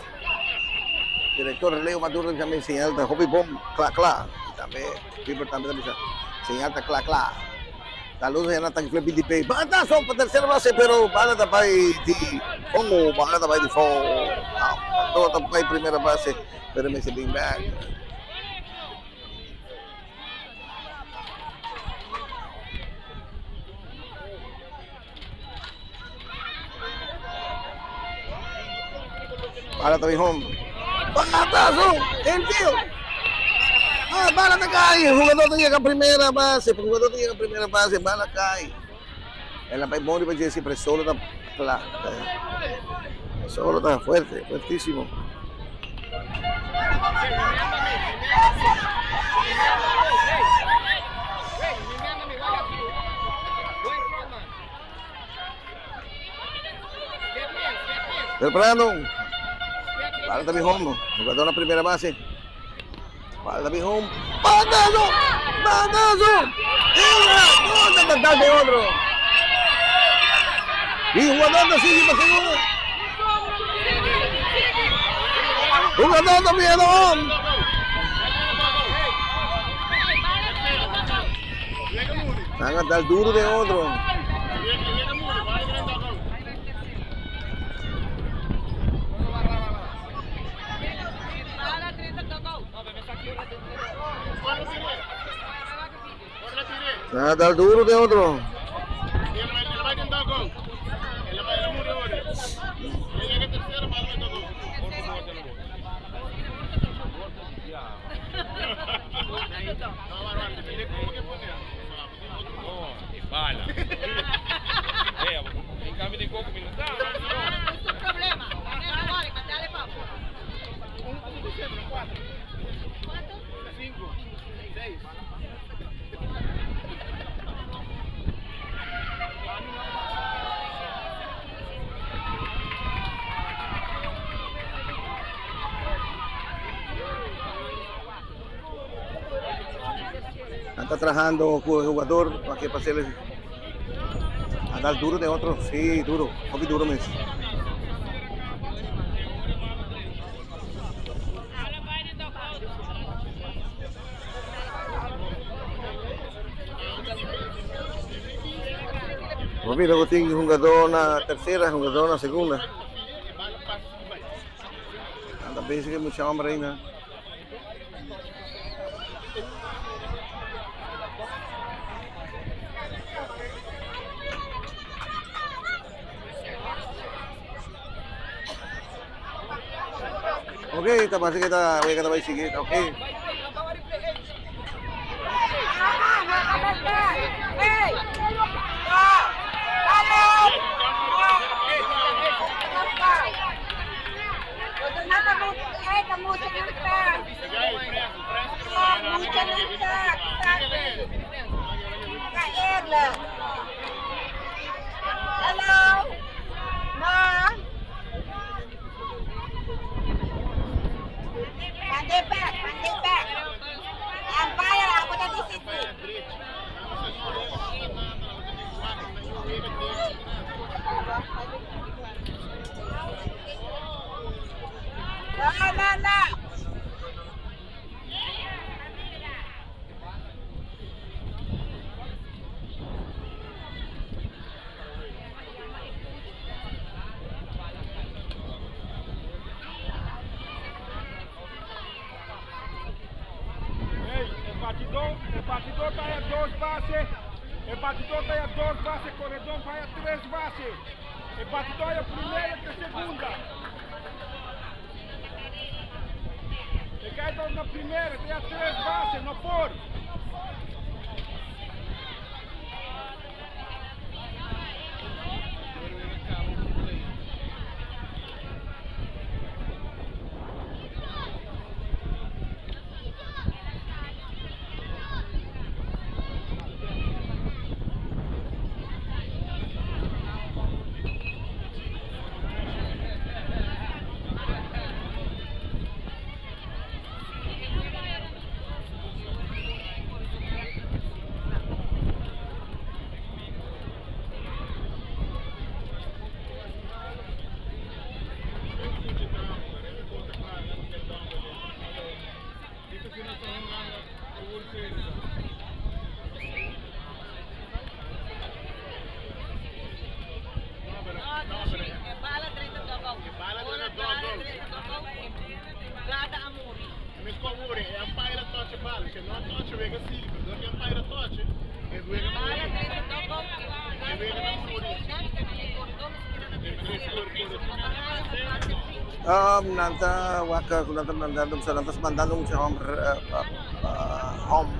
Director Leo Maduro kami senyal ta hobi bom kla. Tabi people tabi sa senyal ta kla. Talo sa natang club di pay. Bata so pa tercera base pero bala ta pay di Pongo, bala ta pay di fo. To ta pay primera base pero may sabing back. Bala tabi home. Batazo! Infield! Bala na kay! Jugador niya ka primera base. Bala kay. El pa Mori pa siempre solo ta kla. Solo ta fuerte, fuertísimo. Temprano. Bala tabi home, jugador na primera base. Bala tabi home. ¡Batazo! ¡No! ¡Te de otro! Y jugador no sigue para segundo. Jugador también home. Sangat dal duro de otro. Nada al duro de otro. Bala. En cambio de coco, no está. No es un problema. Dale, papo. 4. 5. 6. Está trabajando con el jugador para que pase a dar duro de otro. Sí, duro. Muy duro mes. Mami, luego tiene jugador na tercera, jugador na segunda. Anda, parece que mucha hambre ahí, ¿no? Okay, tapos kita, way ka na ba sige. Okay. Hey! Erla. Hello? Ma? Pandai back. Empire, aku tadi situ. No. Hey, el batidor está a 2 bases. El batidor está a 2 bases, corredor vai a 3 bases. El batidor é a primeira e a segunda. El caidor na primeira tem a 3 bases, não por. Nanta waka kunatan nandandum sa lantas mandandum sa home.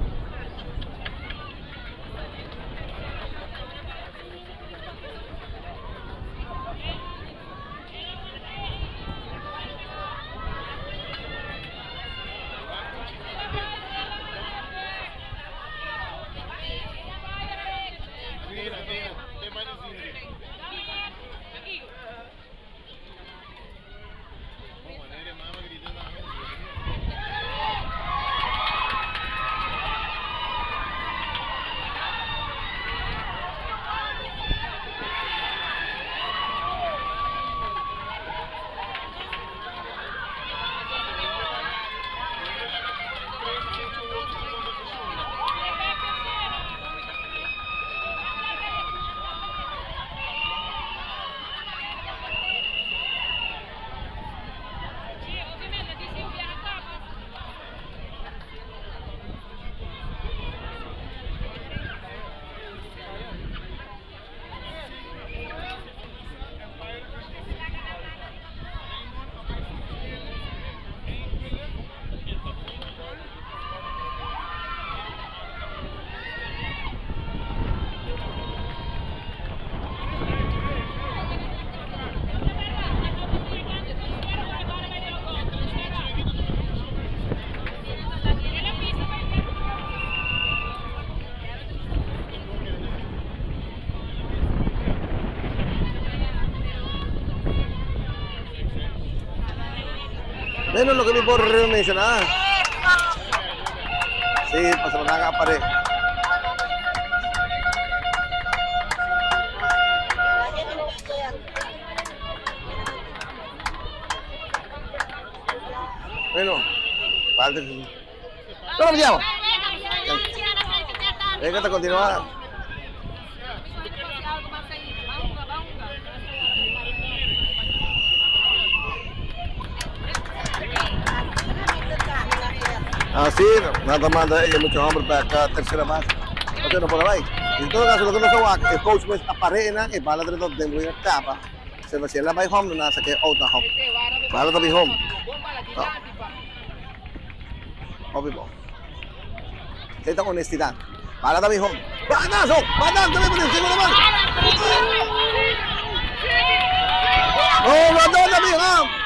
Menos lo que vi por mencionar. Sí, pues se van a pared. Bueno, parte. ¿Cómo me llamo? Venga, te continuar. Así, nada más de ella, muchos hombres para acá, tercera base. No no por ahí. En todo caso, lo que no se va, el coach me aparena y para la de muy etapa. Se va a hacer la by home, no nada, que otra home. Para la by home. Obvio. Esta honestidad. Para la by home. ¡Banazo! ¡Banazo! ¡Dame por encima de la mano! ¡Oh, banazo, la by home!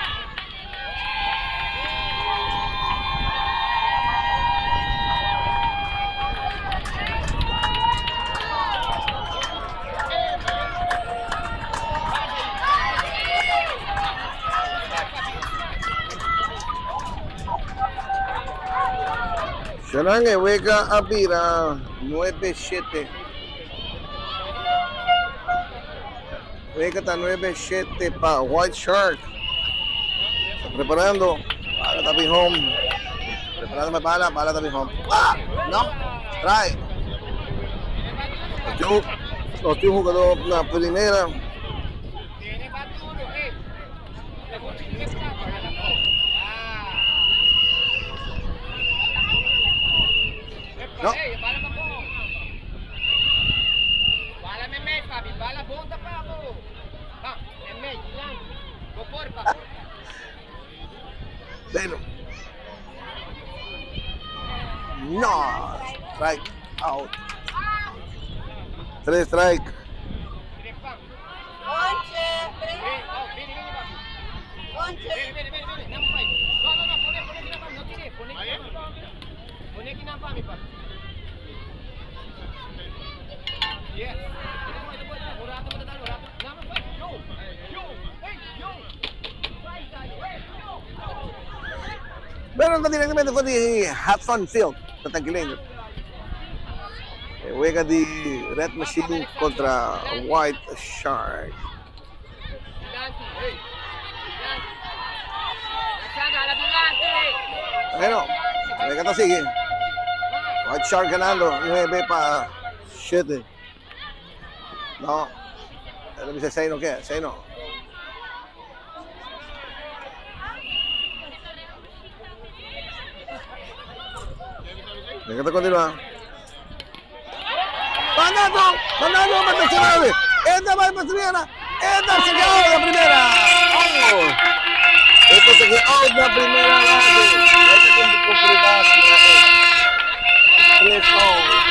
Chanangue, Hueca, Apira, 9-7. Hueca está 9-7 para White Shark. Está preparando. Bala tapi home. Preparando para bala tapi home. Ah, no. Try. Los tíos jugadores na primera. No. Bala me met, Fabi. Bala bonta pa ako. Ha, me yan. Go por pa. Bueno. No. Strike out. 3 strike. Onche. Oh, vini, pa. Onche. Vini. Number 5. No, pone kinapam. No tire. Pone kinapam, pa. Yes. Ito po. Orato mo tayo, orato. Number 5. Yo. Hey, yo. 5 tayo. Hey, yo. Meron ka directamente con di Hudson Field sa Tagiliño. Juega di Red Machine contra White Shark. Dante, hey. Dante. Nagsagala Dante. Bueno, juega ito sigue. White Shark ganando 9-7. No. Ano bisa 6 no kaya? 6 no. Kita continúa. Mandando Nacional. Esta va a Patriana. Esta se quedó la primera. Oh. Esto se quedó la primera base. Esta con complicada. 3-0.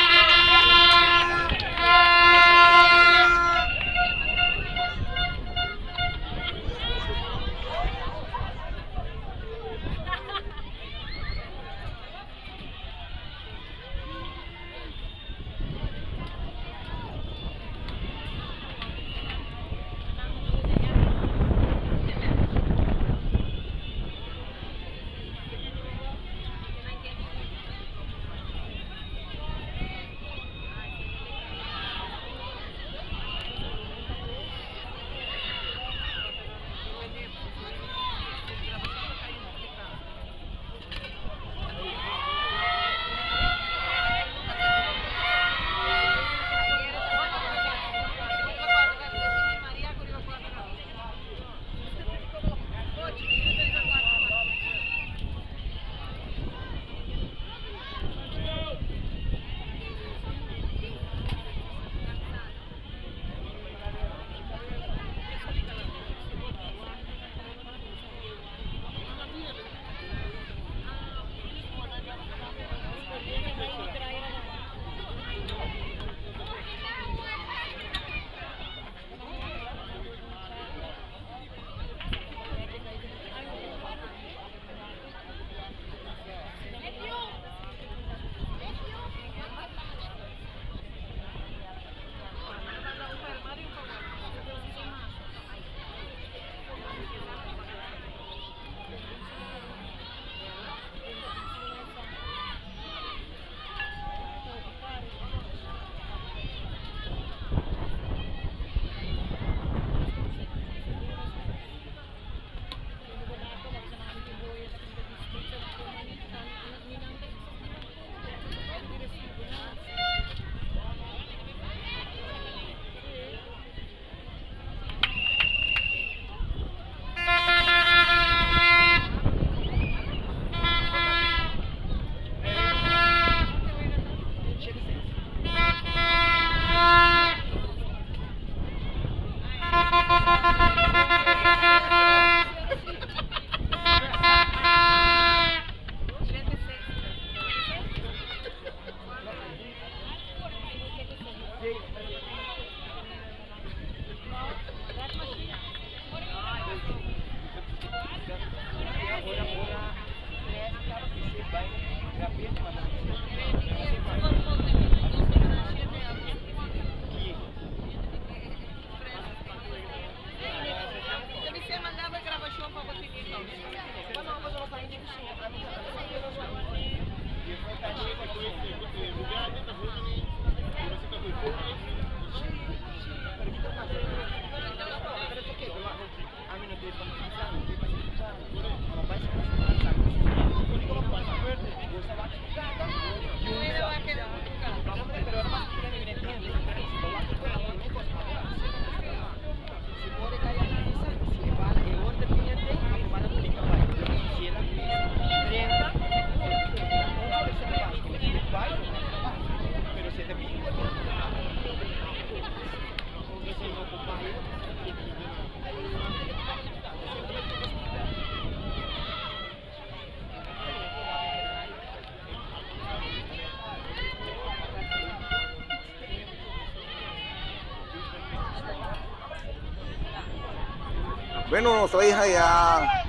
Bueno, nuestra hija ya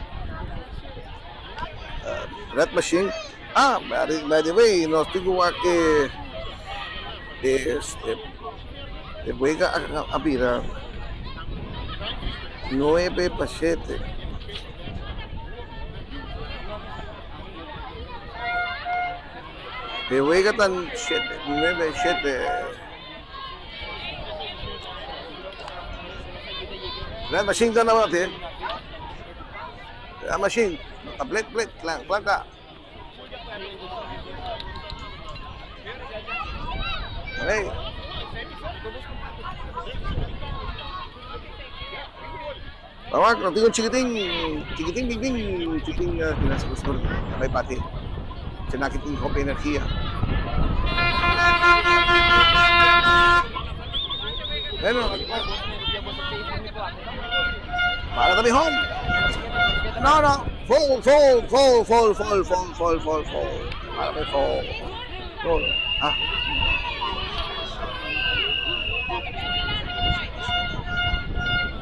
Red Machine. By the way, nos digo que juega a Pira 9-7. Que juega tan 9-7. Red Machine ka na natin. Red Machine. Plate lang. Plaka. Okay. Tawag, natin yung chikiting, pinasa gusto may pati. Sinakiting ko pa enerhiya. Bueno, para tabi home. No. Fall. Para tabi fall. Ah.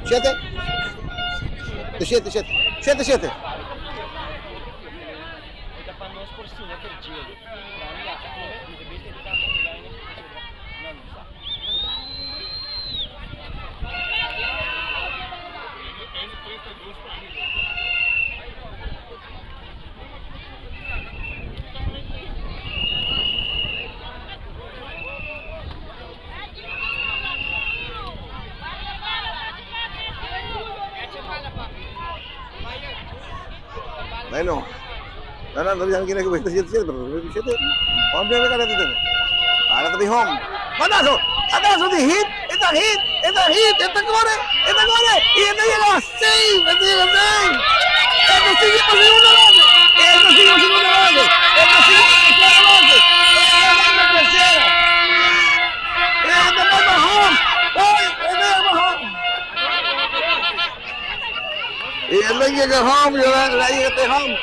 Siete. Bueno, no digan quién es que 7, pero 7. Vamos a ver acá dentro. Ahora te home. ¡Manazo! ¡Atraso de hit! ¡Esta hit! ¡Esta corre! ¡Y esta llega a 6! ¡Esto sigue por segunda base! ¡Esto sigue por tercera! ¡Esta pasa home! ¡Ay! ¡Esta home! Y él le llega home, yo la llegué a home.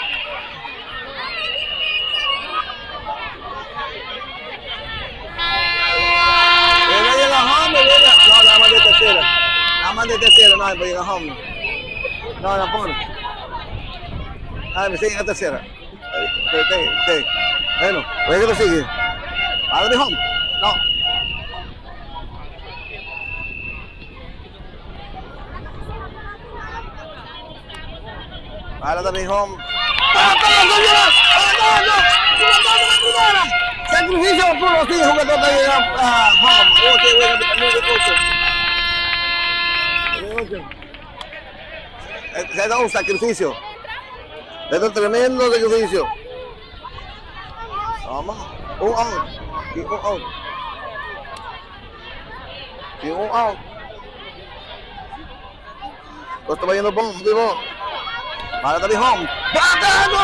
Él le llega home, no, nada más de tercera, no, llega home. No, la pone. Me sigue en tercera. Bueno, pues que te sigue. Ahora de home. No. Ahora también home. Sacrificio por los hijos que toca llegar a home. Se ha dado un sacrificio. Se ha dado un tremendo sacrificio. Vamos. Un out. Lo está yendo bomb. Ahora también home. ¡Batando!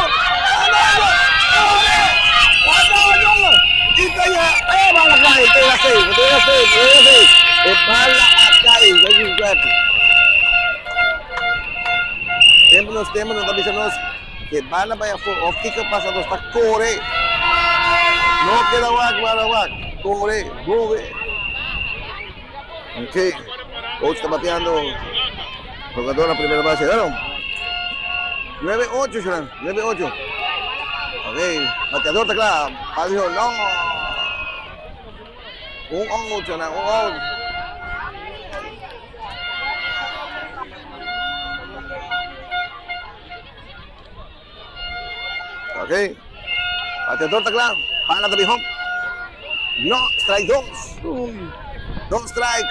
Y te lleva a la calle, te lleva a 6. Te bala a calle, Témonos, avísanos que bala vaya a fica pasando hasta corre. No queda whack. Corre. Ok. Coach está bateando. Jugador en la primera base, ¿no? 9-8, Sharon. 9-8. Ok. Bateador está claro. Adiós, no. Un out, Sharon. Un out. Ok. Bateador está claro. Para de home. No, strike 2. Don't strike.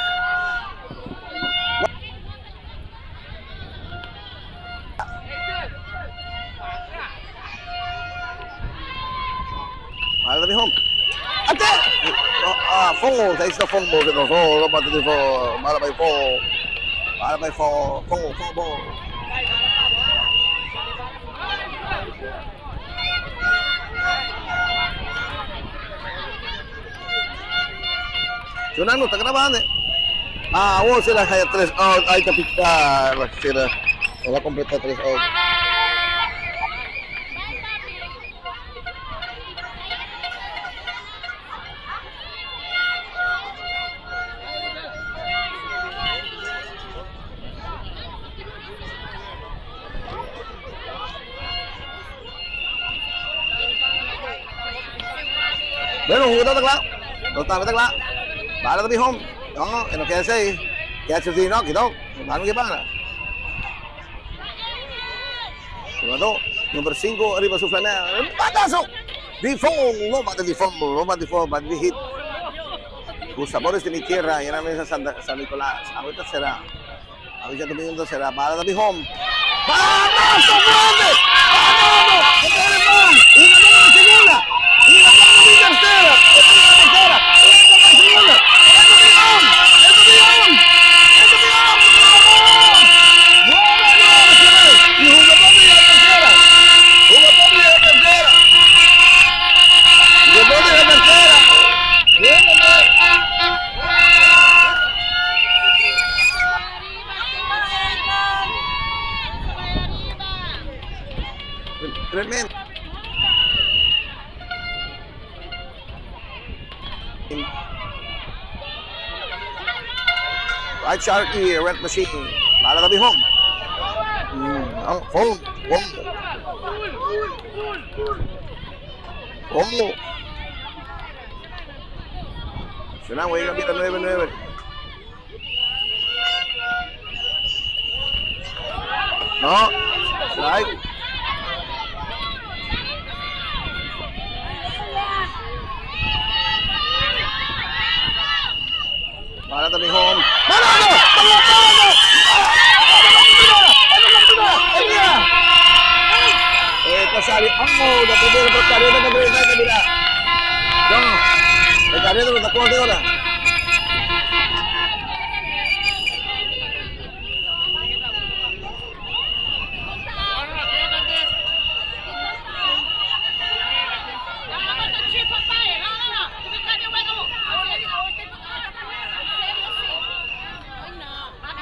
Para de home. ¡Ate! Foul. Ahí está fumble que nos dio. Para de foul. Para de foul. Foul. Jonano, está grabando. Vamos a hacer la 3 out. Ahí está picar. Se va a completar 3 out. Bueno, juguito tagla. No está tagla. Bala tabi home. No, no quiere decir. Catch of the knock, no. Mano que para. Jugador número 5 arriba su flanela. ¡Patazo! Default, no bate default, bate hit. Los sabores de mi tierra, y en la mesa San Nicolás. Ahorita será. Ahorita domingo será. Bala tabi home. ¡Patazo, grande! ¡Patazo! ¡Y ganamos la segunda! ¡Y ganamos la tercera! Tremendo. Right shark here, red machine. Bala tabi home. Home. Senang, huwag kami 9-9. No. Strike. Bala tabi home. Manalo! Kasali ang da primera por carrera de primera kabila. No. El carrera de la cuarta hora.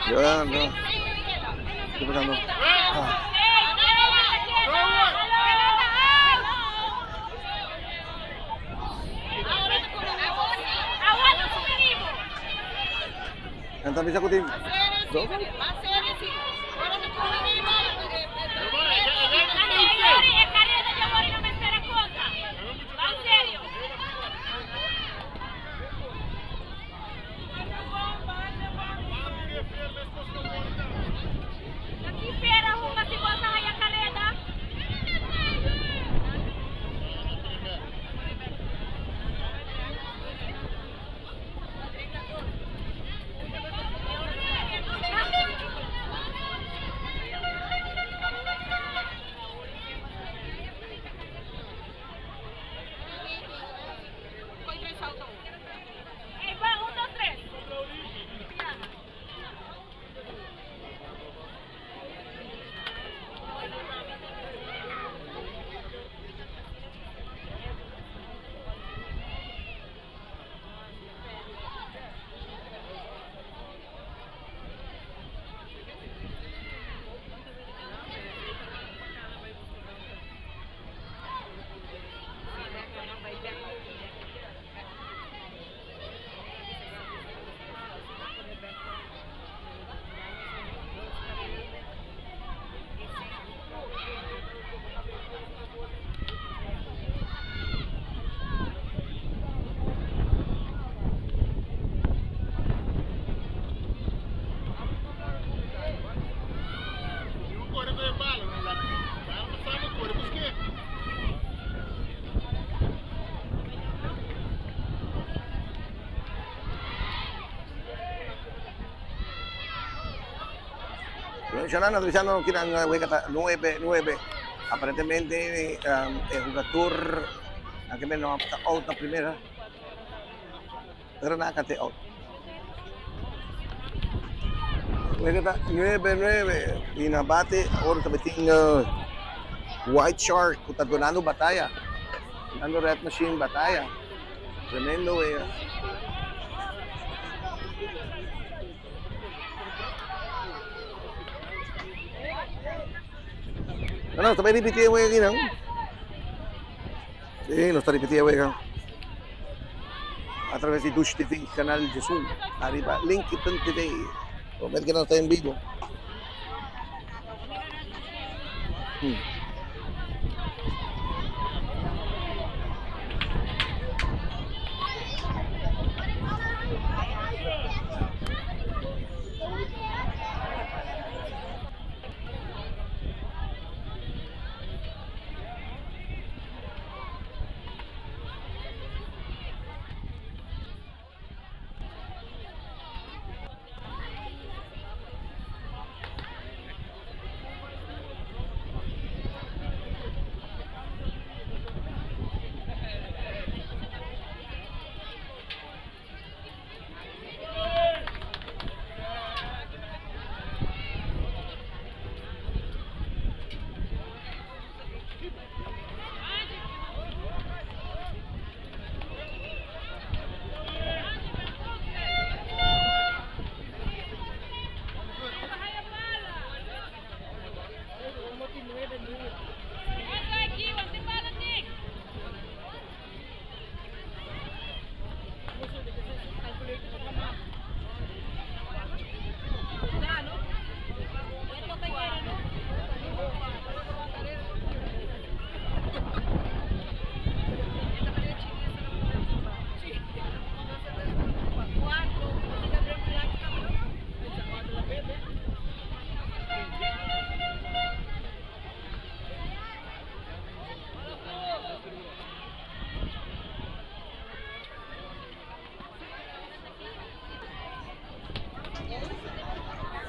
Ya, no. ¿Qué pasando? Entonces bisa kutin. Siya na analizando kinang wika 9-9. Aparentemente el jugador ang kami out na primera. Pero nakakate out. Wika 9-9. Pinabate or tabiting White Shark Kutadonano Bataya. Ano Red Machine Bataya. Tremendo Ano, está repitiendo güey aquí, ¿no? Sí, lo está repitiendo güey acá. A través de Dush TV, canal de Zoom. Arriba, Linkiton TV. O ver que no está en vivo.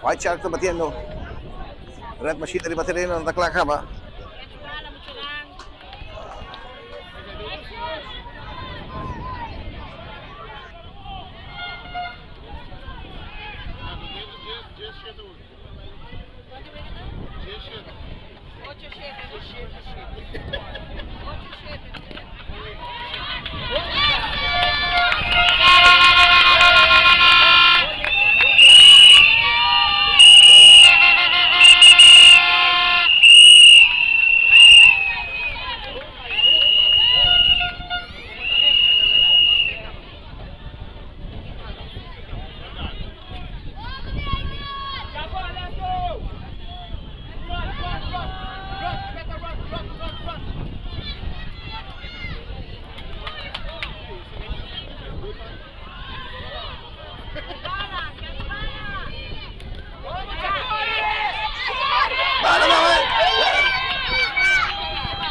White Shark to batiendo. Red Machine di baterino ng taklaka ba?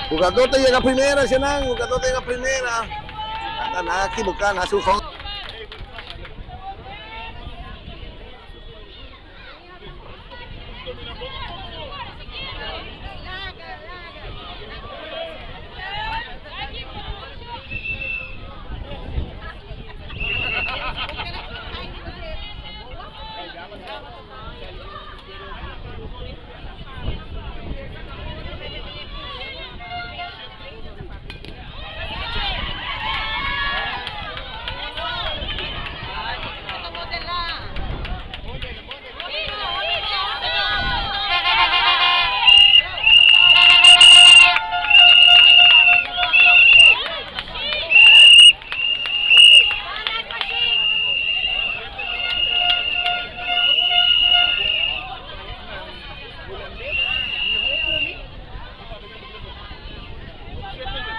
Jugador te llega primera, Sianang. Jugador te llega primera. Nakakibog ka, nasufang. Dale bala.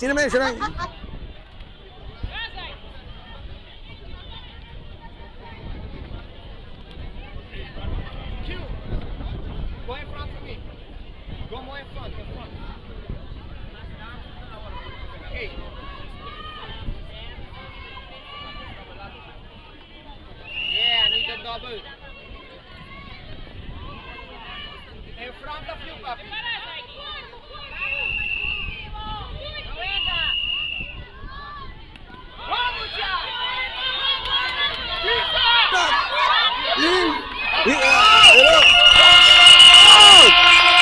Sino naman yun, Sianang? Go in front for me. Go more in front, in front. Hey. Yeah, I need a double. In front of you, papi.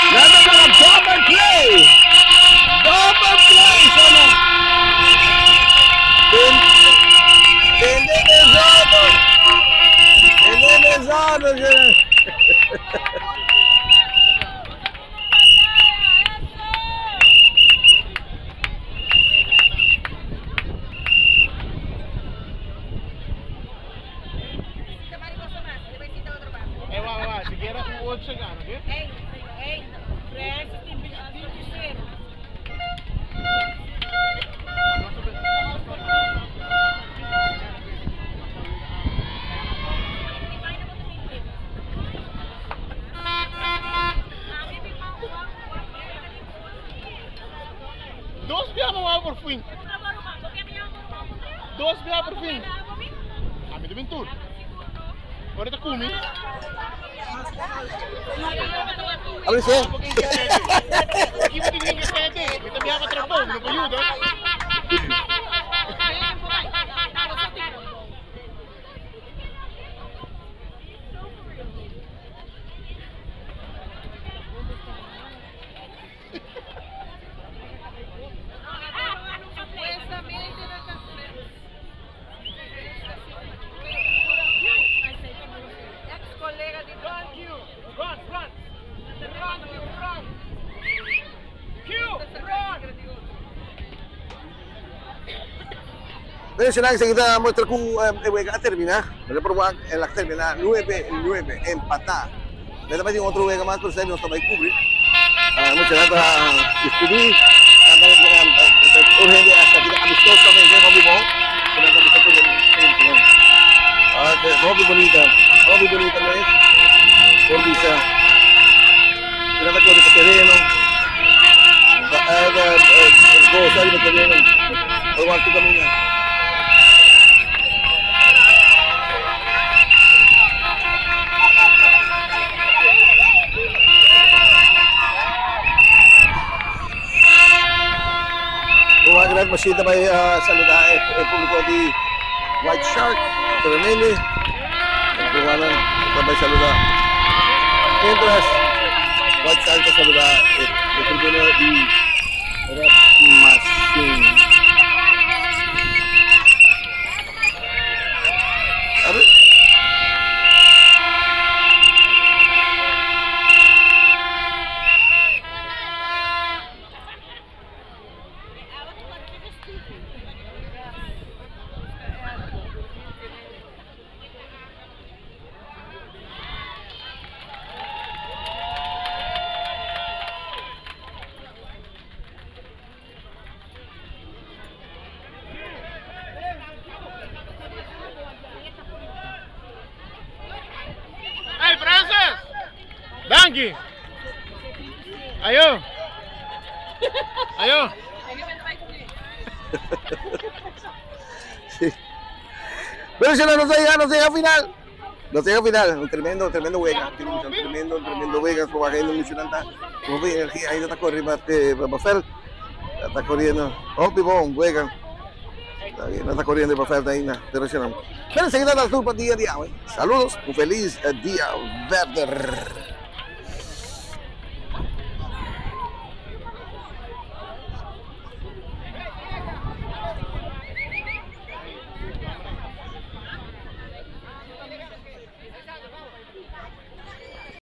Nada para double play! Double play! Sana! Endenezado! Endenezado! Va. Si quieres un 8 gana, ¿qué? Ei, Fred, tem 20%. Dos biar mau por fin. Dos biar por fin. A mí también tú. Ahorita Kumi. Abri siya. Aqui mo tingin ka pwede. Kita biya ka trabaho. Ano pa yun, Ex-colega de Run, Q. Run. Run, Q. Run. Q, run. Pero siya enseguida muestra kung Wega termina. Pero por el termina 9-9 empata. May dapat yung otro Wega más pero sa inyo sabay kubri. Mucha nata istudi. Urgente hasta kita amistoso kami sa Bobby Mo. Kaya kami sa tuloy. Bobby Bonita. Bobby Bonita na es. Bobby sa. Tinata ko sa terreno. Go sa terreno. Pagwalto kami na. Gracias, masita may saludar el público de White Shark, Tremende. Pagkawalan, sabay saludar. Mientras, White Shark ka saludar el tribunal de Rap Machine. Sabi? Hey, Francis! Danke! Ayo! Ayo! Sí. Pero si no sé final. No sé final. Un tremendo Wega. Tremendo Wega. Kung bakit yung misyonanta. Kung bakit energía ahí está corriendo Bafel. Está corriendo. Oh, pibón, Wega. No está corriendo Bafel de ahí na. Pero enseguida la turpa día. Saludos. Un feliz día verde.